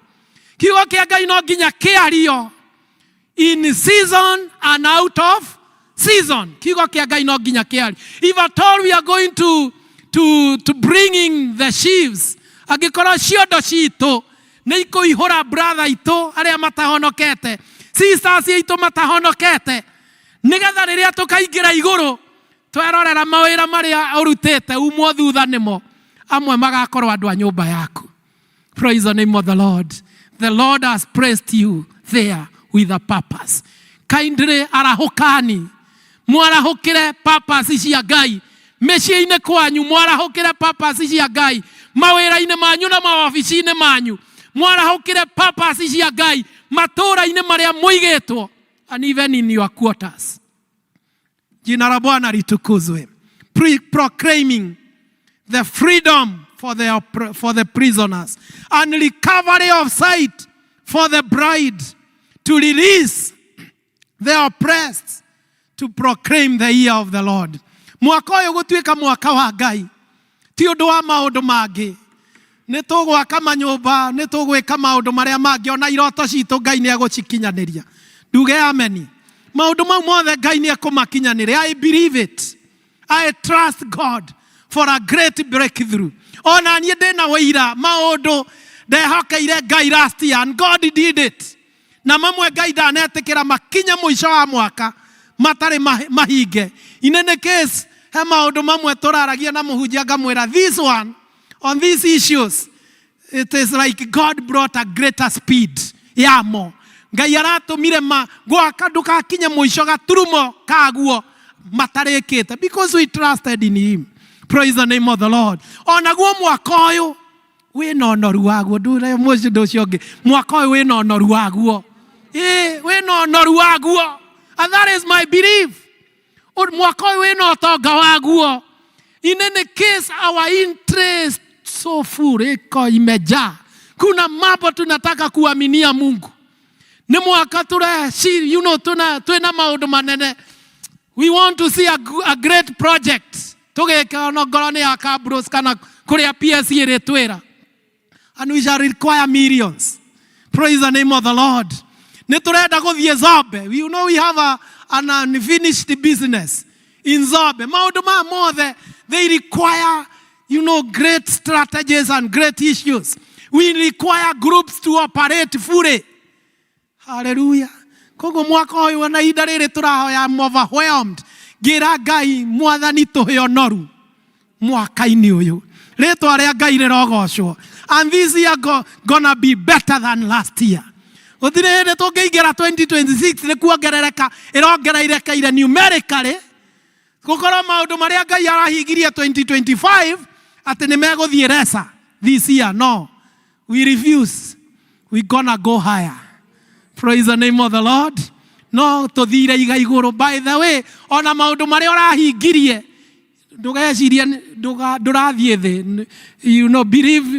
Kiugo kĩa Ngai no nginya kĩario. In season and out of season. Kiugo kĩa Ngai no nginya kĩario. If at all we are going to bringing the sheaves, angĩkorwo ciondo citũ nĩ ikũihũra brother itũ arĩa matahonokete, sisters itũ matahonokete, nĩgetha rĩrĩa tũkaingĩra igũrũ twerorera mawĩra marĩa ũrutĩte umwo thutha nĩmo, amwe magakorwo andũ a nyũmba yaku. Praise the name of the Lord. The Lord has placed you there with a purpose. Kindly arahũkani, mwarahũkĩre purpose cia Ngai. Mĩciĩ-inĩ kwanyu mwarahũkĩre purpose cia Ngai. Mawĩra-inĩ manyu na mawabici-inĩ manyu mwarahũkĩre purpose cia Ngai. Matũũra-inĩ marĩa mũigĩtwo, and even in your quarters. Jina la Bwana litukuzwe. Proclaiming the freedom for the prisoners and recovery of sight for the bride, to release the oppressed, to proclaim the year of the Lord. Mwaka ũyũ gũtuĩka mwaka wa Ngai, ti ũndũ wa maũndũ mangĩ. Nĩ tũgwaka manyũmba, nĩ tũgwĩka maũndũ marĩa mangĩ, ona iroto citũ Ngai nĩ egũcikinyanĩria. Nduge ameni. Maũndũ mau mothe Ngai nĩ ekũmakinyanĩria. I believe it. I trust God for a great breakthrough. Ona niĩ ndĩna wĩira maũndũ ndehokeire Ngai last year, and God did it. Na mamwe Ngai ndanetĩkĩra makinye mũico wa mwaka matarĩ mahinge. In any case, he maũndũ mamwe tũraragia na mũhunjia ngamwĩra, this one, on these issues, it is like God brought a greater speed. Yamo. Ngai aratũmire gwaka ndũgakinye mũico gaturumo kaguo matarĩkĩte, because we trusted in him. Praise the name of the Lord. Onaguo mwaka ũyũ wĩna ũnoru waguo. Ndũre mũciĩ ũcio ũngĩ, mwaka ũyũ wĩna ũnoru waguo. Wĩna ũnoru waguo. And that is my belief. Mwaka ũyũ wĩna ũtonga waguo. In any case, our interest so full iko imejaa. Kuna mambo tunataka kuaminia Mungu. Ni mwaka twina maũndũ manene. We want to see a great project. Tũgĩka ngoro nĩ ya Kabros kana kũrĩa PSC ĩrĩtwĩra. And we shall require millions. Praise the name of the Lord. Nĩ tũrenda gũthiĩ Zobe. You know we have an unfinished business in Zobe. Maũndũ ma mothe, they require, great strategies and great issues. We require groups to operate fully. Hallelujah. Kogo mwaka ũyũ na ihinda rĩrĩ tũrahoya, I'm overwhelmed. Gira Ngai mwathani tũhe ũnoru mwaka-inĩ ũyũ. Rĩtwa rĩa Ngai rĩrogocwo. And this year gonna be better than last year. Gũtirĩ hĩndĩ tũngĩingĩra 2026 nĩ kuongerereka ĩrongereire numerically. Gũkorwo maũndũ marĩa Ngai arahingirie 2025 atĩ nĩ megũthiĩ resa this year. No. We refuse. We gonna go higher. Praise the name of the Lord. No tũthire iga igũrũ. By the way, ona maũndũ marĩa ũrahingirie ndũgecirie ndũrathiĩ thĩ.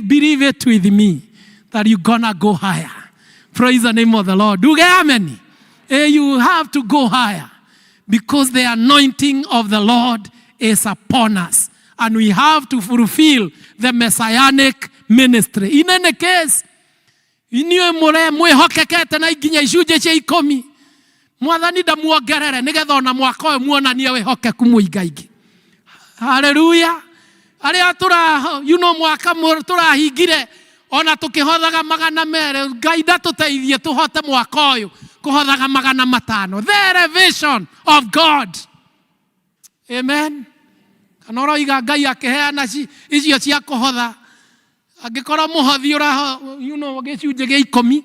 Believe it with me that you gonna go higher. Praise the name of the Lord. Nduge amen. You have to go higher because the anointing of the Lord is upon us, and we have to fulfill the messianic ministry. In any case, inyuĩ mwĩhokekete na nginya icunjĩ cia 10, mwathani ndamuongerere nĩgetha ona mwaka ũyũ muonanie wĩhokeku mũingaingĩ. Hallelujah. Arĩa mwaka tũrahingire ona tũkĩhothaga 200, Ngai ndatũteithie tũhote mwaka ũyũ kũhothaga 500. The revelation of God. Amen. kana ũroiga Ngai akĩheana icio cia kũhotha angĩkorwo mũhothi gĩcunjĩ gĩa 10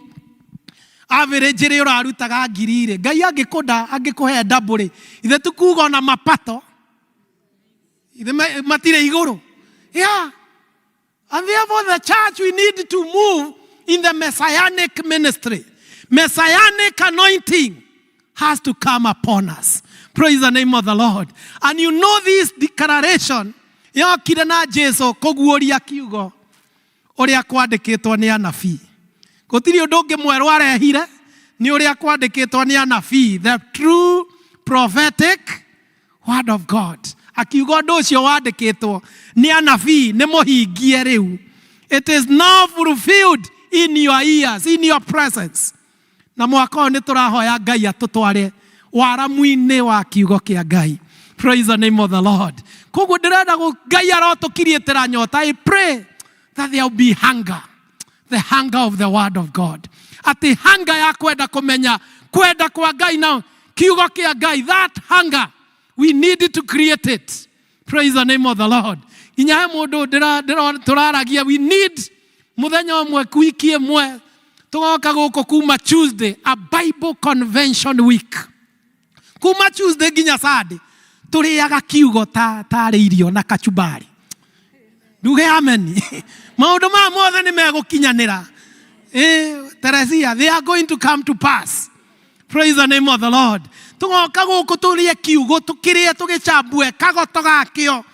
average rĩ ũrarutaga 2,000 Ngai angĩkũhe double ithe tukuga na mapato ithe matire igũrũ. Yeah. And therefore the church, we need to move in the messianic ministry. Messianic anointing has to come upon us. Praise the name of the Lord. And you know this declaration yokire na Jesu kuguoria kiugo uria kwandikitwo ni anabii. Gutiri undu ungi mweru arehire ni uria kwandikitwo ni anabii, the true prophetic word of God. Akiuga undu ucio wandikitwo ni anabii ni muhingie riu. It is now fulfilled in your ears, in your presence. Na mwaka ni turahoya Ngai atutware waramu-ini wa kiugo kia Ngai. Praise the name of the Lord. Koguo ndirenda Ngai arotukirietera nyota. I pray that there will be hunger, the hunger of the word of God. Ati hunger ya kwenda kumenya kwenda kwa Ngai na kiugo kia Ngai, that hunger we need to create it. Praise the name of the Lord. Inya mundu turaragia, we need muthenya umwe wiki imwe tugoka guku kuma Tuesday, a Bible convention week. Kuma Tuesday nginya Sunday turiaga kiugo ta irio na kachumbari. Nduge amen. Maundu ma mothe ni megukinyanira. Teresia, they are going to come to pass. Praise the name of the Lord. Tugoka guku turie kiugo tukirie tugicambue kagoto gakio.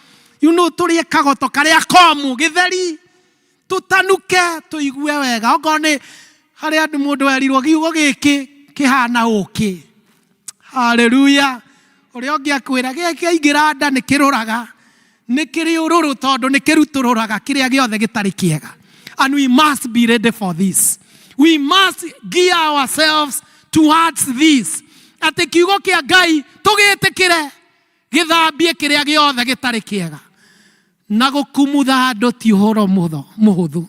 You know turie kagoto karia komu githeri. Tutanuke tuigue wega. Ogone hari andu mundu erirwo kiugo giki kihana uki. Hallelujah. Uri ongi akwira giki aingira nda ni kiruraga. Ni kiri ururu tondu ni kirutururaga kiria giothe gitari kiega. And we must be ready for this. We must gear ourselves towards this. Ati kiugo kia Ngai tugitikire githambie kiria giothe gitari kiega. Na gukumutha andu ti uhoro muhuthu.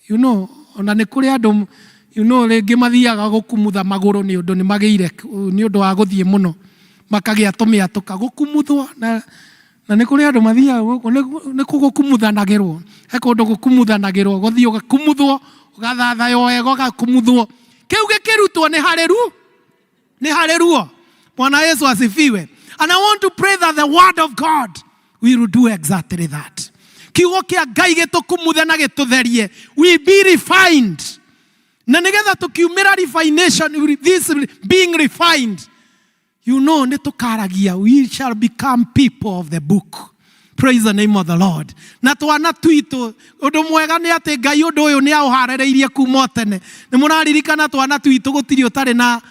You know, ona ni kuri andu ringi mathiaga gukumutha maguru ni undu ni magiire ni undu wa guthie muno makagia tumiatuka gukumuthwo na ni kuri andu mathiaga guku ni kugukumuthanagerwo he kundu gukumuthanagirwo guthie ugakumuthwo ugathathayo wega ugakumuthwo kiu gikirutwo ni haleruo. Bwana Yesu asifiwe. And I want to pray that the word of God will do exactly that. Kiugo kia Ngai gitukumuthe na gitutherie, we be refined. Na nigetha tukiumira refination, this being refined, you know, nitukaragia, we shall become people of the book. Praise the name of the Lord. Na twana twitu undu mwega ni ati Ngai undu uyu ni auharereirie kuma tene. Ni muraririkana twana twitu gutiri utari na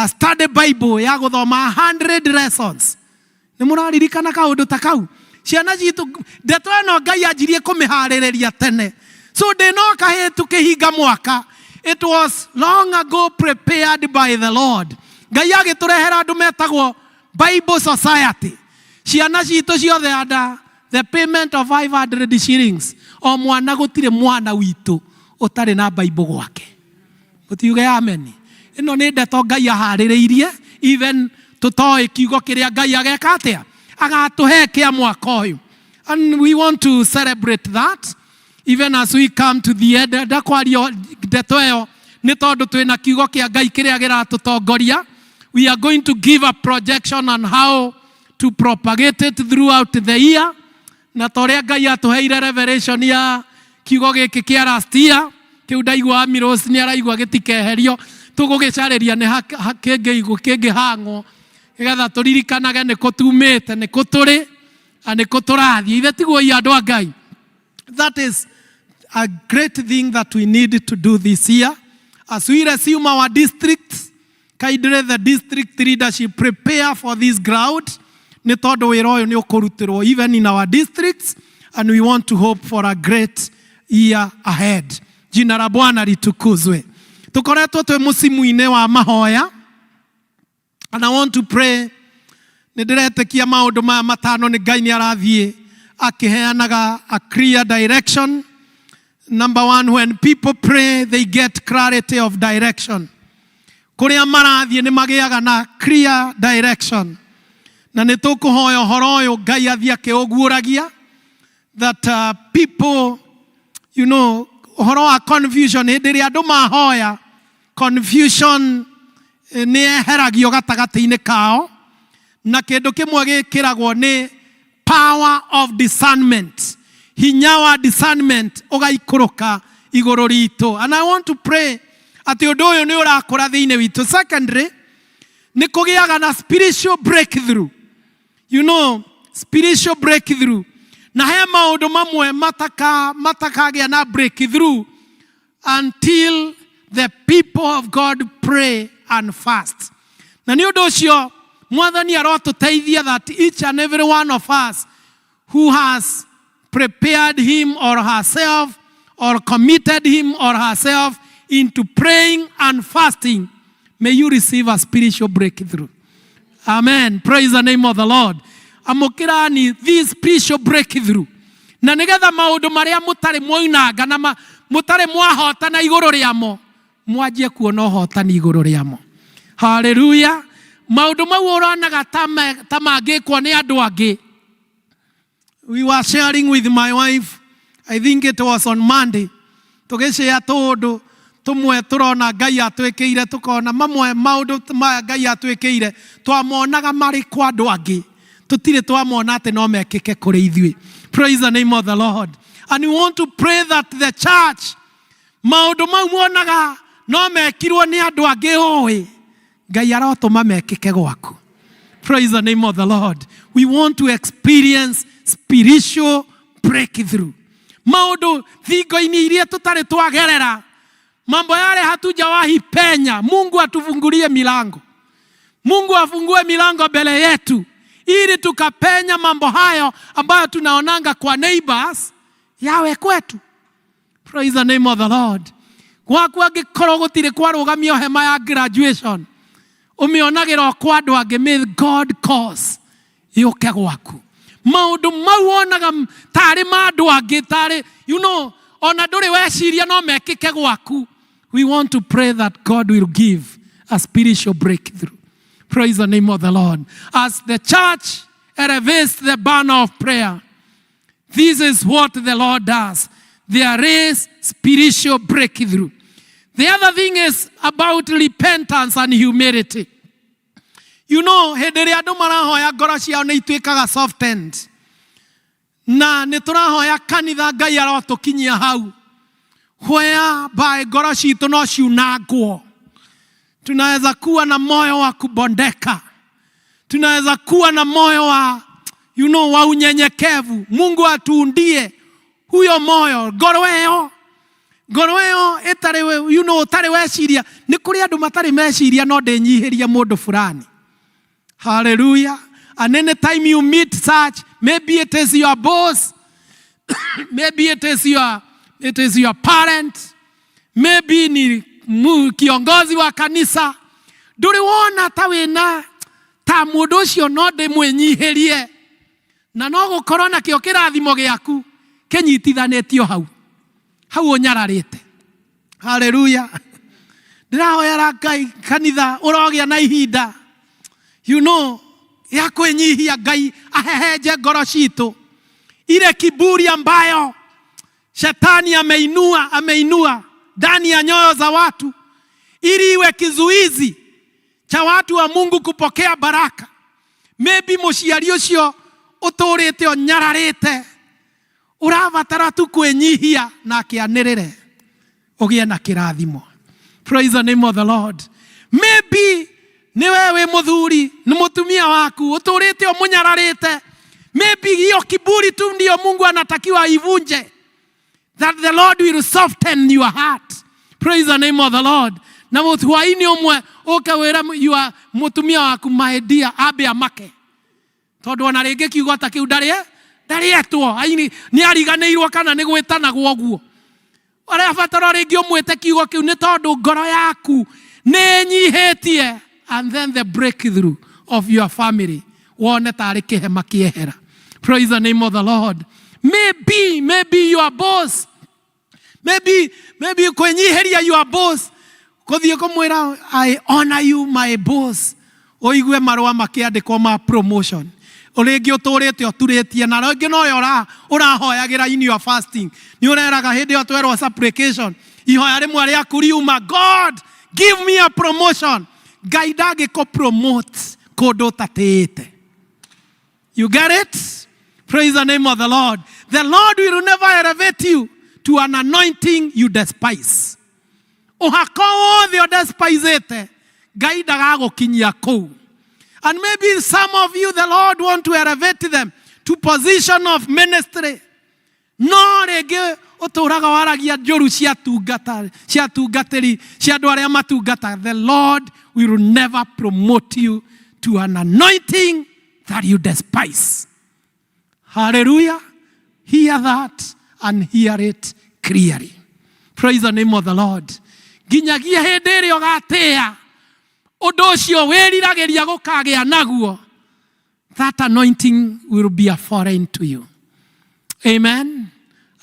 study Bible ya guthoma 100 lessons. Ni muraririkana kaundu ta kau. Ciana citu ndeto ino Ngai anjirie kumiharereria tene. So ndino kahetu kihinga mwaka. It was long ago prepared by the Lord. Ngai agiturehera andu metagwo Bible Society. Ciana citu ciothe ada the payment of 500 shillings. O mwana gutire mwana witu utari na Bible gwake. Mutiuge amen. Ino ni ndeto Ngai aharereirie, even tutoi kiugo kiria Ngai ageka atia agatuhe kia mwaka uyu. And we want to celebrate that. Even as we come to the end, ndakwario ndeto eyo ni tondu twina kiugo kia Ngai kiria giratutongoria. We are going to give a projection on how to propagate it throughout the year. Na toria Ngai atuheire revelation ya kiugo giki kia last year, kiu ndaigua Amiros ni araigua gitikeherio, tugugicariria ni kingi hang'o igetha turirikanage ni kutumite ni kuturi ani kuturathie ithe tiguo andu a Ngai. That is a great thing that we need to do this year. As we resume our districts, kindly the district leadership prepare for this ground. Ni tondu wira uyu ni ukurutirwo even in our districts, and we want to hope for a great year ahead. Jina la Bwana litukuzwe. Tukoretwo twe musimu-ini wa mahoya, and I want to pray. Nidiretekia maundu ma matano ni Ngai ni arathie akiheanaga a clear direction. Number one, when people pray, they get clarity of direction. Kuria marathie ni magiaga na clear direction. na nitukuhoya horo uyu Ngai athie akiuguuragia that people, you know, horo wa confusion hindi ria andu mahoya confusion ni eheragio gatagati-ini kao, na kindu kimwe gikiragwo ni power of discernment, hinya wa discernment ugaikuruka iguru ritu. And I want to pray ati undu uyu ni urakura thiini witu. Secondly, ni kugiaga na spiritual breakthrough, you know, spiritual breakthrough. Na he maundu mamwe matakagia na breakthrough until the people of God pray and fast. Na ni undu ucio Mwathani arotuteithia that each and every one of us who has prepared him or herself or committed him or herself into praying and fasting, may you receive a spiritual breakthrough. Amen. Praise the name of the Lord. Amukirani this spiritual breakthrough. Na nigetha maundu maria mutari moinanga na mutari mwahotana iguru riamo, mwanjie kuona hotani iguru riamo. Hallelujah. Maundu mau uranaga ta mangikwo ni andu angi. We were sharing with my wife, I think it was on Monday, tugishia tundu tumwe turona Ngai atwikire, tukona mamwe maundu ma Ngai atwikire twamonaga mari kwa andu angi, tutire twamona ati no mekike kuri ithui. Praise the name of the Lord. And we want to pray that the church, maundu mau monaga no mekirwo ni andu angi hoi, Ngai arotuma mekike gwaku. Praise the name of the Lord. We want to experience spiritual breakthrough. Maundu thingo-ini iria tutari twagerera, mambo yale hatujawahi penya, Mungu atufungulie milango. Mungu afungue milango mbele yetu ili tukapenya mambo hayo ambayo tunaonanga kwa neighbors yawe kwetu. Praise the name of the Lord. Kwa gikorwo gutire kwarugamio hema ya graduation, umionagira kwa andu angi, may God cause yuke gwaku. Maundu mau onaga tari ma andu angi, tari, you know, ona nduri weciria no mekike gwaku. We want to pray that God will give a spiritual breakthrough. Praise the name of the Lord. As the church elevates the banner of prayer, this is what the Lord does. There is spiritual breakthrough. The other thing is about repentance and humility. You know, hĩndĩ ĩrĩa andũ marahoya ngoro ciao nĩ ituĩkaga softened. Na nĩ tũrahoya kanitha Ngai arotũkinyia hau, whereby ngoro citũ no ciunangwo. Tunaweza kuwa na moyo wa kubondeka. Tunaweza kuwa na moyo wa, you know, wa unyenyekevu. Mungu atuundie huyo moyo. Ngoro ĩyo ĩtarĩ, you know, ũtarĩ weciria. Nĩ kũrĩ andũ matarĩ meciria no ndĩnyihiria mũndũ fulani. Hallelujah. And any time you meet such, maybe it is your boss, maybe it is your parent, maybe ni kiongozi wa kanisa. Ndũrĩwona ta wĩna ta mũndũ ũcio no ndĩmwĩnyihirie, na no gũkorwo na kĩo kĩrathimo gĩaku kĩnyitithanĩtio hau ũnyararĩte. Hallelujah. Ndĩrahoyera Ngai kanitha ũrogĩa na ihinda, you know, ya kwĩnyihia. Ngai ahehenje ngoro citũ ile kiburi ambayo shetani ameinua ndani ya nyoyo za watu, ili iwe kizuizi cha watu wa Mungu kupokea baraka. Maybe mũciari ũcio ũtũrĩte ũnyararĩte, ũrabatara tu kwĩnyihia na kĩanĩrĩre ũgĩe na kĩrathimo. Praise the name of the Lord. Maybe ni wewe mũthuri, ni mũtumia waku ũtũrĩte ũmunyararĩte. Maybe hiyo kiburi tu ndio Mungu anatakiwa ivunje, that the Lord will soften your heart. Praise the name of the Lord. Na mũtuaini ũmwe ũkawĩra mũtumia waku, my dear, abe amake, tondũ ona rĩngĩ kiugo ta kĩu ndarĩetwo, nĩ ariganĩirwo kana nĩ gwĩtanagwo ũguo. Ũrabatara rĩngĩ ũmwĩte kiugo kĩu nĩ tondũ ngoro yaku nĩ nyihĩtie. And then the breakthrough of your family wone tarĩ kĩhema kĩehera. Praise the name of the Lord. Maybe your boss, maybe kwenyiheria your boss, kuthie kumwira I honor you my boss, oigue marũa makĩandĩkwo ma promotion. Rĩngĩ ũtũrĩte ũturĩtie na rĩngĩ no ũrahoyagĩra in your fasting. Nĩ ũreraga hĩndĩ ĩyo twerwo supplication. Ihoya rĩmwe rĩaku riuma, God, give me a promotion. Ngai ndangĩkũ promote kũndũ ũtatĩĩte. You get it? Praise the name of the Lord. The Lord will never elevate you to an anointing you despise. Ũhaka wothe ũdespaisĩte, Ngai ndagagũkinyia kũu. And maybe some of you, the Lord want to elevate them to position of ministry. No rĩngĩ ũtũraga waragia njũru cia tungatĩri cia andũ arĩa matungata. The Lord will never promote you to an anointing that you despise. Hallelujah. Hear that and hear it clearly. Praise the name of the Lord. Ginyagia hĩndĩ ĩrĩa ũgatĩa ũndũ ũcio wĩriragĩria gũkagĩa naguo, that anointing will be a foreign to you. Amen.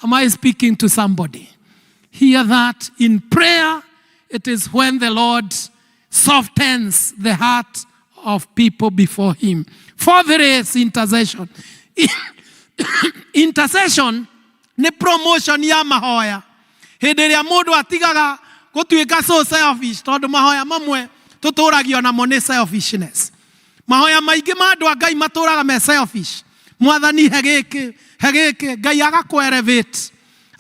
Am I speaking to somebody? Hear that in prayer, it is when the Lord softens the heart of people before him. Fourth is intercession. Intercession ni promotion ya mahoya. Hĩndĩ ĩrĩa mũndũ atigaga gũtuĩka so selfish, tondũ mahoya mamwe tutũragio namo nĩ selfishness. Mahoya maingĩ ma andũ a Ngai matũraga me selfish. Mwathani he gĩkĩ, Ngai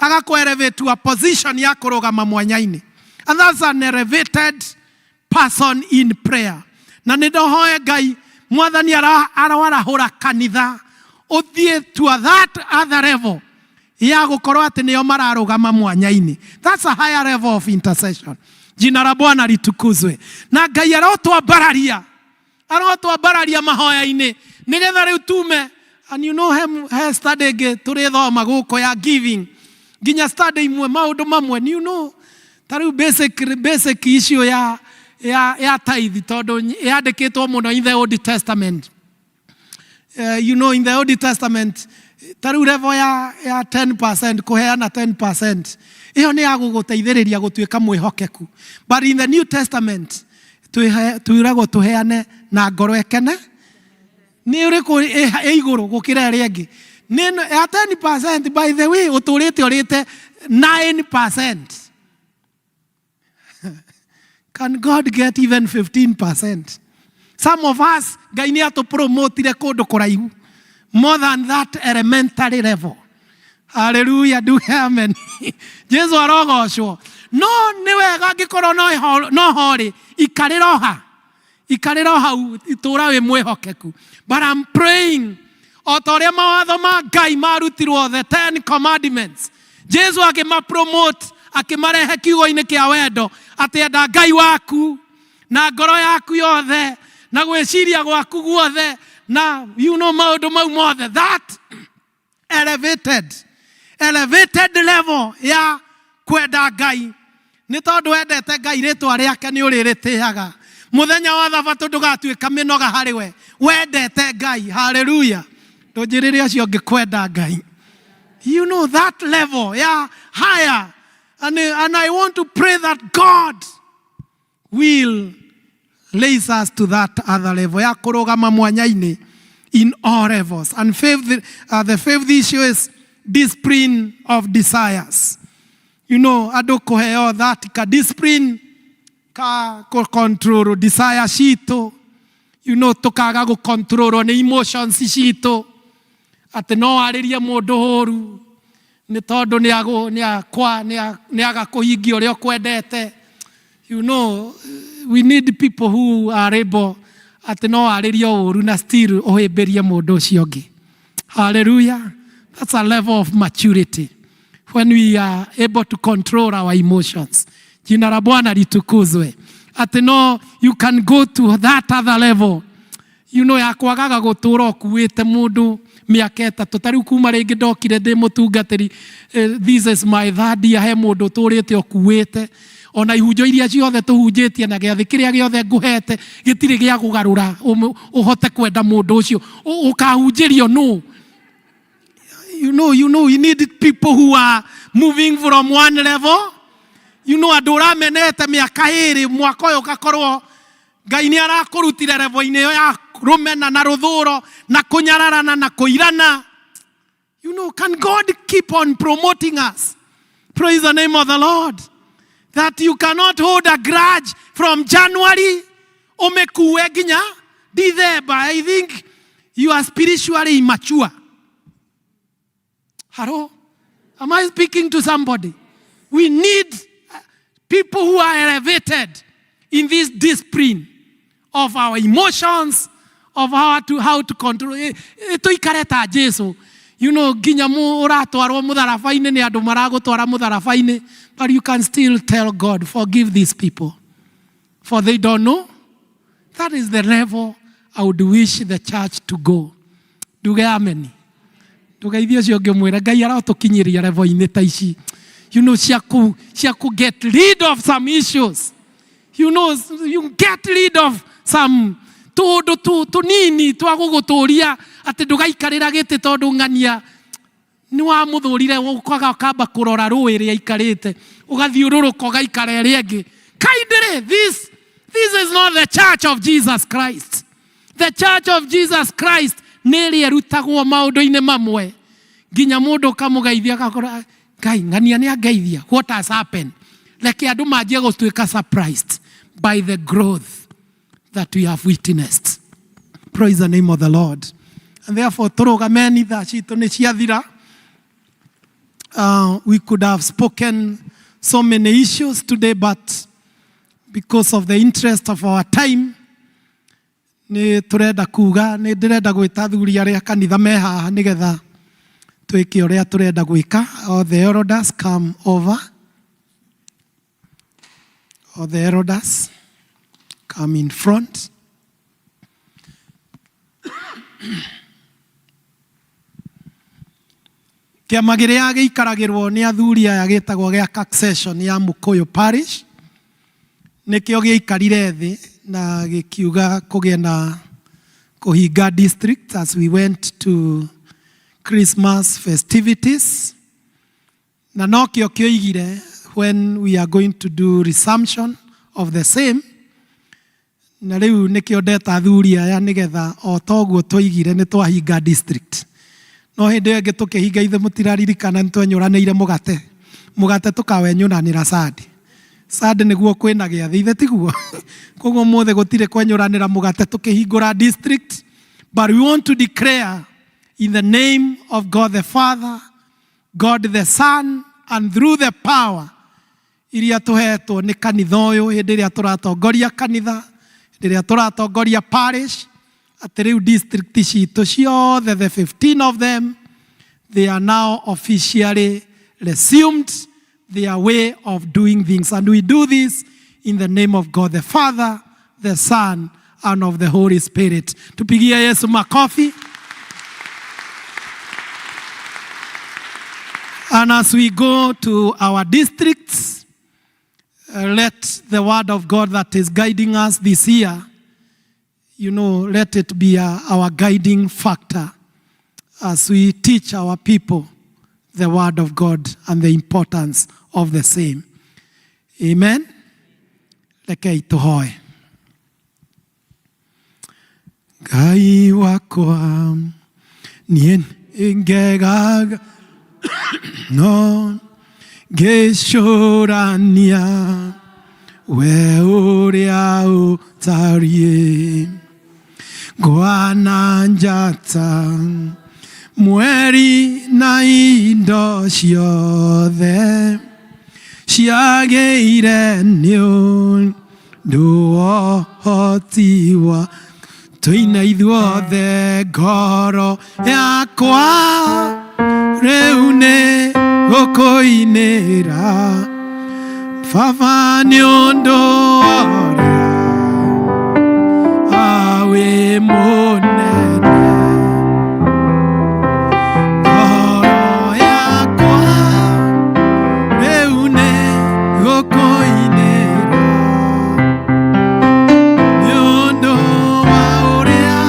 agakũ-elevate to a position ya kũrũgama mwanya-inĩ. And that's an elevated person in prayer. Na nĩ ndohoe Ngai, Mwathani arahũra kanitha ũthiĩ to that other level ya gũkorwo atĩ nĩo mararũgama mwanya-inĩ. That's a higher level of intercession. Jina la Bwana litukuzwe. Na Ngai arotwambararia mahoya-inĩ nĩgetha rĩu tume. And you know he study tũrĩthoma gũkũ ya giving. Nginya study imwe maũndũ mamwe, you know, ta rĩu basic issue ya tithe, tondũ yandĩkĩtwo mũno in the Old Testament. You know, in the Old Testament, ta rĩu level ya 10%, kũheana 10%. Iyo nĩ ya gũgũteithĩrĩria gũtuĩka mwĩhokeku. But in the New Testament, twĩragwo tũheane na ngoro ekene. Nĩ ũrĩkũ igũrũ gũkĩra ĩrĩa ĩngĩ. Ya 10%, by the way, ũrĩte 9%. Can God get even 15%? Some of us, Ngai nĩ atũpromotire kũndũ kũraihu. More than that elementary level. Hallelujah, do amen. Jesu arogocwo. No nĩ wega angĩkorwo no horĩ ikarĩra hau itũra wĩ mwĩhokeku. But I'm praying, o ta ũrĩa mawatho ma Ngai marutirwo, the 10 commandments, Jesu akĩmapromote, akĩmarehe kiugo-inĩ kĩa wendo, atĩ enda Ngai waku na ngoro yaku yothe na gwĩciria gwaku guothe na you know maũndũ mau mothe. That elevated level ya kwenda Ngai. Nĩ tondũ wendete Ngai, rĩtwa rĩake nĩ ũrĩrĩtĩaga. Mũthenya wa Thabatũ ndũgatuĩka mĩnoga harĩ we. Wendete Ngai. Hallelujah. Ndũnjĩrĩre ũcio ũngĩkwenda Ngai. You know that level, yeah, higher. And I want to pray that God will raise us to that other level. Ya kũrũgama mwanya-inĩ in all levels. And the fifth issue is discipline of desires. You know, andũ kũheo that ka discipline ka control desire citũ. You know, tũkaga gũcontrolwo nĩ emotions citũ. Atĩ no warĩrie mũndũ ũru nĩ tondũ nĩ aga kũhingia ũrĩa ũkwendete. You know, we need people who are able atĩ no warĩrie ũru na still ũhĩmbĩrie mũndũ ũcio ũngĩ. Hallelujah. That's a level of maturity. When we are able to control our emotions. Jina la Bwana litukuzwe. Atĩ no, you can go to that other level. You know, ya kwagaga gũtũra ũkuĩte mũndũ mĩaka ĩtatũ. Ta rĩu kuma rĩngĩ ndokire ndĩ mũtungatĩri, this is my third year, he mũndũ ũtũrĩte ũkuĩte. Ona ihunjo iria ciothe tũhunjĩtie na gĩathĩ kĩrĩa gĩothe ngũhete gĩtirĩ gĩa kũgarũra ũhote kwenda mũndũ ũcio. Ũkahunjĩrio no. You know, you need people who are moving from one level. You know, andũ ũramenete mĩaka ĩrĩ, mwaka ũyũ ũgakorwo Ngai nĩ arakũrutire level-inĩ ĩyo ya rũmena na rũthũro na kũnyararana na kũirana. You know, can God keep on promoting us? Praise the name of the Lord. That you cannot hold a grudge from January umekuwe nginya December. I think you are spiritually immature. Hello? Am I speaking to somebody? We need people who are elevated in this discipline of our emotions, of how to control. Tuikareta Jesu. You know, ginya mu uratwarwo mutharabaine ni andu maragutwara mutharabaine, but you can still tell God, forgive these people, for they don't know. That is the level I would wish the church to go. Duge amen. Tugeithio cio ngimwira Ngai aratukinyiria level-ini ta ici. You know, cia get rid of some issues. You know, you get rid of some tunini twa guguturia ati ndugaikarira giti tondu ngania ni wa muthurire ukaga kamba kurora ruwi ria ikarite ugathiururuka ugaikara ria ingi. Kindly, this is not the church of Jesus Christ. The church of Jesus Christ nili erutagwo maundu-ini mamwe nginya mundu kamugeithia gakora Ngai ngania ni ageithia. What has happened? Like andu manjie gutuika surprised by the growth that we have witnessed. Praise the name of the Lord. And therefore, turugameni thaa citu ni ciathira. We could have spoken so many issues today, but because of the interest of our time, ni turenda kuga, ni ndirenda gwita athuri aria kanitha me haha nigetha twike uria turenda gwika. All the elders come over. All the elders come in front. Kiama giria giikaragirwo ni athuri aya gitagwo gia Succession ya Mukoyo Parish nikio giikarire thi na gikiuga kugia na kuhinga district as we went to Christmas festivities, na nokio kioigire when we are going to do resumption of the same. Na riu nikio ndeta athuri aya nigetha o toguo twaigire ni twahinga district. No hindi iyo ingi tukihinga ithe mutiraririkana nitwenyuranire mugate tukawenyuranira Sadi niguo kwina giathi ithe tiguo. Koguo mothe gutire kwenyuranira mugate tukihingura district, but we want to declare in the name of God the Father, God the Son, and through the power iria tuhetwo ni kanitha uyu hindi iria turatongoria kanitha, hindi iria turatongoria parish, ati riu district citu ciothe, the 15 of them, they are now officially resumed their way of doing things. And we do this in the name of God the Father, the Son, and of the Holy Spirit. Tupigie Yesu makofi. And as we go to our districts, let the word of God that is guiding us this year, you know, let it be our guiding factor as we teach our people the word of God and the importance of the same. Amen. Rekei tuhoe. Ngai wakwa nien ingegaga no geshorania we uria utarie gwana njata mweri na indo ciothe ciagĩire nĩ ũndũ wa ũhoti wa tũina ithuothe ngoro yakwa rĩu nĩ gũkũinĩra Baba nĩ ũndũ ũrĩa wĩ mũnene. Ngoro yakwa rĩu nĩ gũkũinĩra nĩ ũndũ wa ũrĩa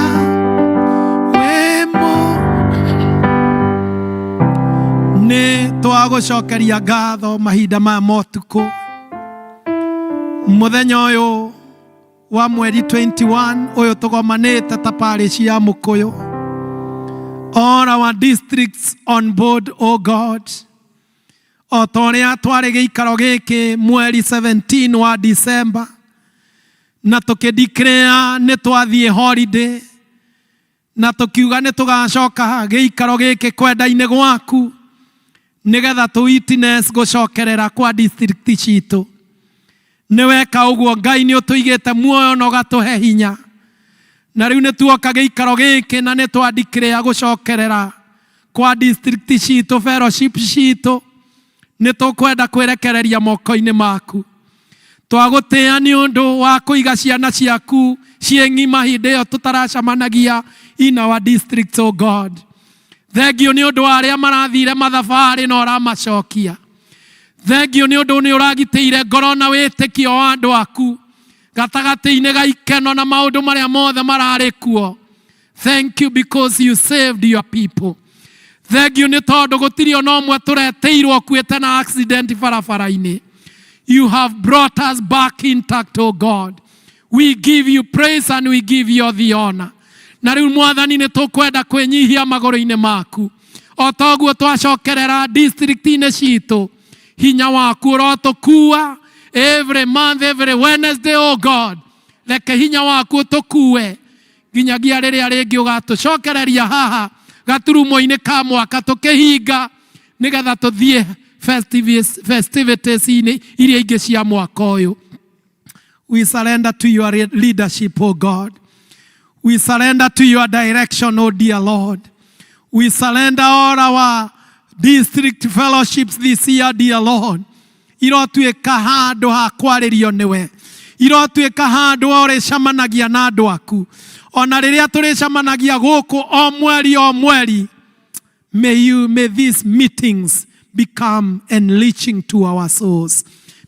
wĩ mũnene. Nĩ twagũcokeria ngatho mahinda maya ma ũtukũ, mũthenya ũyũ wa mweri 21 uyu tugomanite ta parish ya Mukuyu. All our districts on board, oh God. O toria twari giikaro giki mweri 17 wa December. Na tukideclare ni twathie holiday. Na tukiuga ni tugacoka giikaro giki kwenda-ini gwaku. Nigetha tu witness gucokerera kwa district citu. Niweka uguo Ngai ni utuigite muoyo na ugatuhe hinya. Na riu ni tuoka giikaro giki na ni twadeclare gucokerera kwa district citu, fellowship citu. Ni tukwenda kwerekereria moko-ini maku. Twagutia ni undu wa kuiga ciana ciaku cieng'ima hindi iyo tutaracamanagia in our district, oh God. Thengio ni undu aria marathire mathabari na uramacokia. Thengio ni undu ni uragiteire ngoro na witikio wa andu aku gatagati-ini ga ikeno na maundu maria mothe marari kuo. Thank you because you saved your people. Thengio ni tondu gutiri ona umwe tureteirwo kuite na accident barabara-ini. You have brought us back intact, oh God. We give you praise and we give you the honor. Na riu Mwathani ni tukwenda kwenyihia magoro-ini maku. O toguo twacokerera district-ini citu. Hinya waku urotukua every month, every Wednesday, oh God. Leke hinya waku utukue nginyagia riria ringi ugatucokereria haha gaturumo-ini ka mwaka tukihinga nigetha tuthie festivities iria ingi cia mwaka uyu. We surrender to your leadership, oh God. We surrender to your direction, oh dear Lord. We surrender all our district fellowships this year, dear Lord. Irotuika handu ha kwaririo niwe. Irotuika handu uricamanagia na andu aku. Ona riria turicamanagia guku o mweri. May these meetings become enriching to our souls.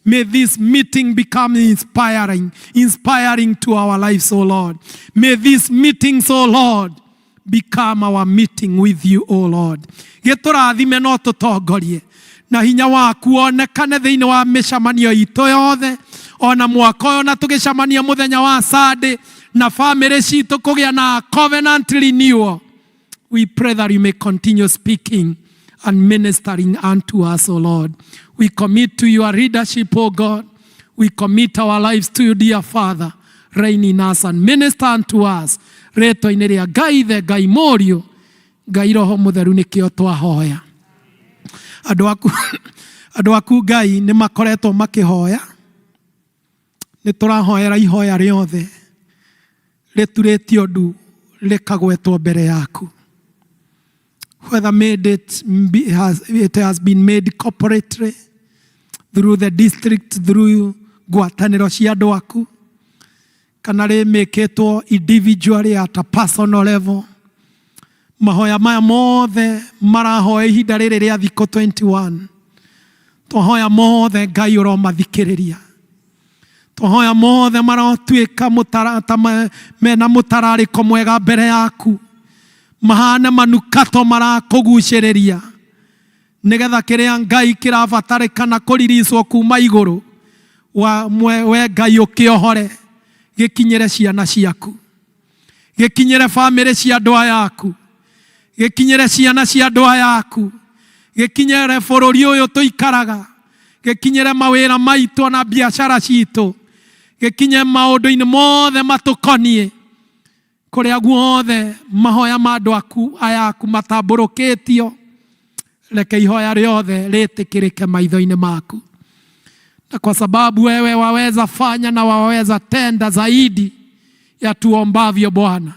May this meeting become inspiring to our lives, oh Lord. May these meetings, oh Lord, become our meeting with you, oh Lord. Giturathime no tutongorie na hinya waku onekane thiini wa micamanio itu yothe, ona mwaka uyu na tugicamania muthenya wa Sunday na family citu kugia na covenant renewal. We pray that you may continue speaking and ministering unto us, O Lord. We commit to your leadership, O God. We commit our lives to you, dear Father. Reign in us and minister unto us. Rĩĩtwa-inĩ rĩa Ngai the Ngai Mũriũ, Ngai Roho Mũtheru nĩkĩo twahoya. Andũ aku Ngai nĩ makoretwo makĩhoya. Nĩ tũrahoera ihoya rĩothe rĩturĩtio ndu rĩkagwetwo mbere yaku. Whether it has been made corporately, through the district, through ngwatanĩro cia andũ aku, kana rĩmĩkĩtwo individually at a personal level. Mahoya maya mothe marahoya ihinda rĩrĩ rĩa thikũ 21. Twahoya mothe Ngai ũromathikĩrĩria. Twahoya mothe marotuĩka mena mũtararĩko mwega mbere yaku. Mahana manukato marakugucĩrĩria nigetha kĩrĩa Ngai kĩrabatarĩkana kũririswo kuma igũrũ we Ngai ũkĩohore gĩkinyĩre ciana ciaku, gĩkinyĩre family cia andũ aya aku, gĩkinyĩre ciana cia andũ aya aku, gĩkinyĩre bũrũri ũyũ tũikaraga, gĩkinyĩre mawĩra maitũ na biacara citũ, gĩkinyĩre maũndũ-inĩ mothe matũkoniĩ kũrĩa guothe mahoya ma andũ aku aya aku matambũrũkĩtio. Reke ihoya rĩothe rĩtĩkĩrĩke maitho-inĩ maku, na kwa sababu wewe waweza fanya na waweza tenda zaidi ya tuombavyo Bwana.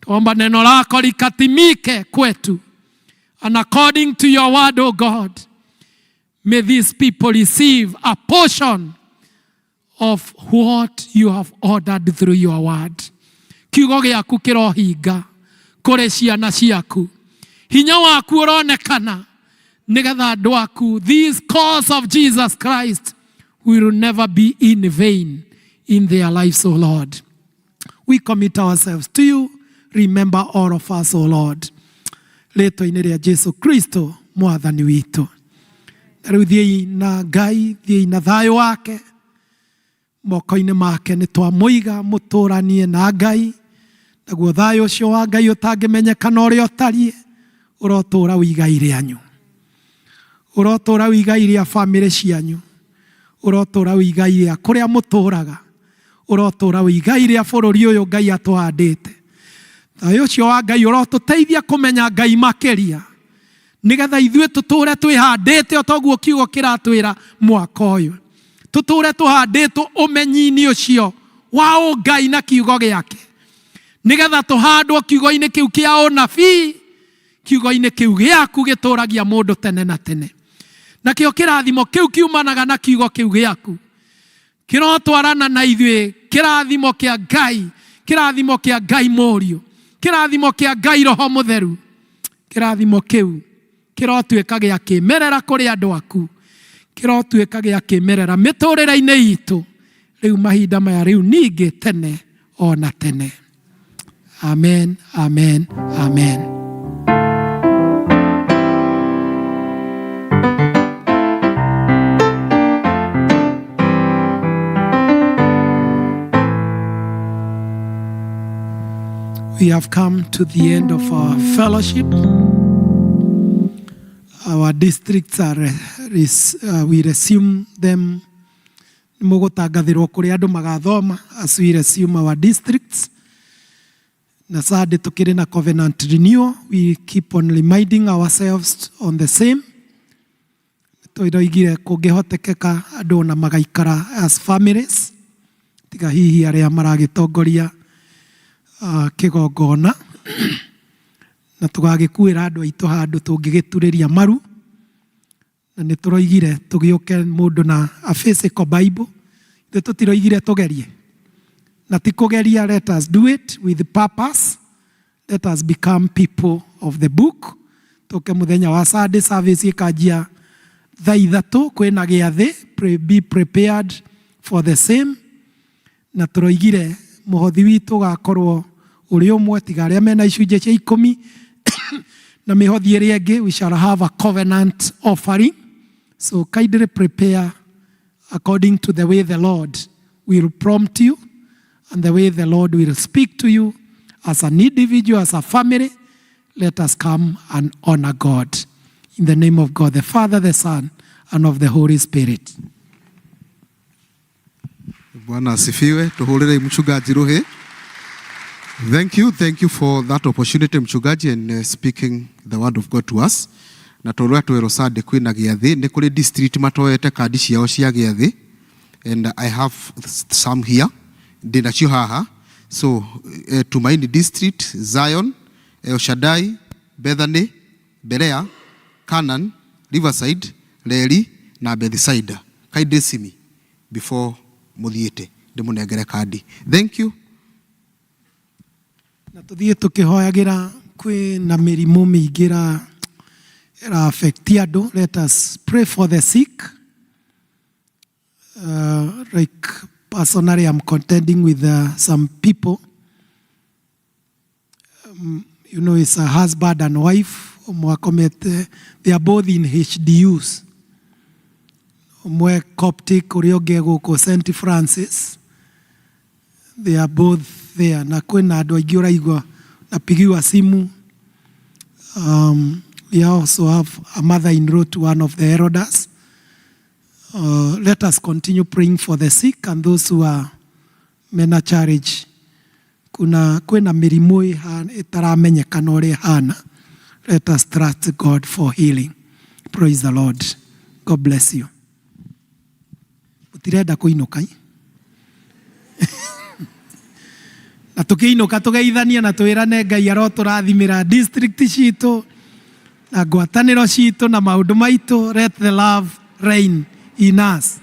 Tuomba neno lako likatimike kwetu, and according to your word, O God, may these people receive a portion of what you have ordered through your word. Kiugo gĩaku kĩrohinga kũrĩ ciana ciaku. Hinya waku ũronekana nigetha andũ aku, this cause of Jesus Christ will never be in vain in their lives, O Lord. We commit ourselves to you. Remember all of us, O Lord. Rĩĩtwa-inĩ rĩa Jesu Kristo Mwathani witũ. Na rĩu thiĩi na Ngai, thiĩi na thayũ wake. moko-inĩ make nĩ twamũiga mũtũranie na Ngai, naguo thayũ ũcio wa Ngai ũtangĩmenyekana ũrĩa ũtariĩ ũrotũũra wĩigai rĩanyu, ũrotũũra wĩigai rĩa bamĩrĩ cianyu, ũrotũũra wĩigai rĩa kũrĩa mũtũũraga, ũrotũũra wĩigai rĩa bũrũri ũyũ Ngai atũhandĩte. Thayũ ũcio wa Ngai ũrotũteithia kũmenya Ngai makĩria, nĩgetha ithuĩ tũtũũre twĩhandĩte o toguo kiugo kĩratwĩra mwaka ũyũ, tũtũũre tũhandĩtwo ũmenyi-inĩ ũcio wa ũngai na kiugo gĩake, nĩgetha tũhandwo kiugo-inĩ kĩu kĩa ũnabii, kiugo-inĩ kĩu gĩaku gĩtũũragia mũndũ tene na tene. Nakĩo kĩrathimo kĩu kiumanaga na kiugo kĩu gĩaku kĩrotwarana na ithuĩ, kĩrathimo kĩa Ngai, kĩrathimo kĩa Ngai Mũriũ, kĩrathimo kĩa Ngai Roho Mũtheru, kĩrathimo kĩu kĩrotuĩka gĩa kĩmerera kũrĩ andũ aku, kĩrotuĩka gĩa kĩmerera mĩtũrĩre-inĩ itũ rĩu mahinda maya, rĩu ningĩ tene ona tene. Amen, amen, amen. We have come to the end of our fellowship. Our districts are, we resume them. Mugutangathirwo kuri andu magathoma as we resume our districts. Na Sunday tukiri na covenant renewal. We keep on reminding ourselves on the same. Tuiroigire kungihotekeka andu na magaikara as families. Tiga hihi aria maragitongoria kigongona na tugagikuira andu aitu handu tungigiturĩria maru, na nĩ tũroigire tũgĩũke mũndũ na a physical Bible. Ithuĩ tũtiroigire tũgerie, na ti kũgeria. Let us do it with purpose. Let us become people of the book. Tũke mũthenya wa Sunday service ikanjia thaa 3 kwĩna gĩathĩ. Be prepared for the same. Na tũroigire mũhothi witũ gakorwo ũrĩ ũmwe, tiga arĩa mena icunjĩ cia 10 na mĩhothi ĩrĩa ĩngĩ. We shall have a covenant offering. So kindly prepare according to the way the Lord will prompt you and the way the Lord will speak to you as an individual, as a family. Let us come and honor God. In the name of God, the Father, the Son, and of the Holy Spirit. Bwana asifiwe. Tuhulire mchungaji Ruhe. Thank you for that opportunity mchungaji and speaking the word of God to us. Na tolwa twero Sunday kwina giathi ni kuri district matoete kadi ciao cia giathi, and I have some here ndina cio haha. So Tumaini district, Zion, El Shaddai, Bethany, Berea, Canaan, Riverside, Leri na Bethsaida. Kaide simi before muthiete ndimunengere kadi. Thank you. Na tuthie tukihoyagira kwina mirimu miingira affect andu. Let us pray for the sick. Like personally, I'm contending with some people. You know, it's a husband and wife. They are both in HDUs. Umwe Coptic, urioge guko St. Francis. They are both there. Na kwena andu aingi uraigwa napigiwa simu. We also have a mother-in-law to one of the elders. Let us continue praying for the sick and those who are mena charge. Kwena mirimu itaramenyekana uria hana. Let us trust God for healing. Praise the Lord. God bless you. Utirenda kuinuka. Na tukiinuka tugeithania na twirane Ngai aroturathimira district citu na ngwatanĩro citũ na maũndũ maitũ. Let the love reign in us.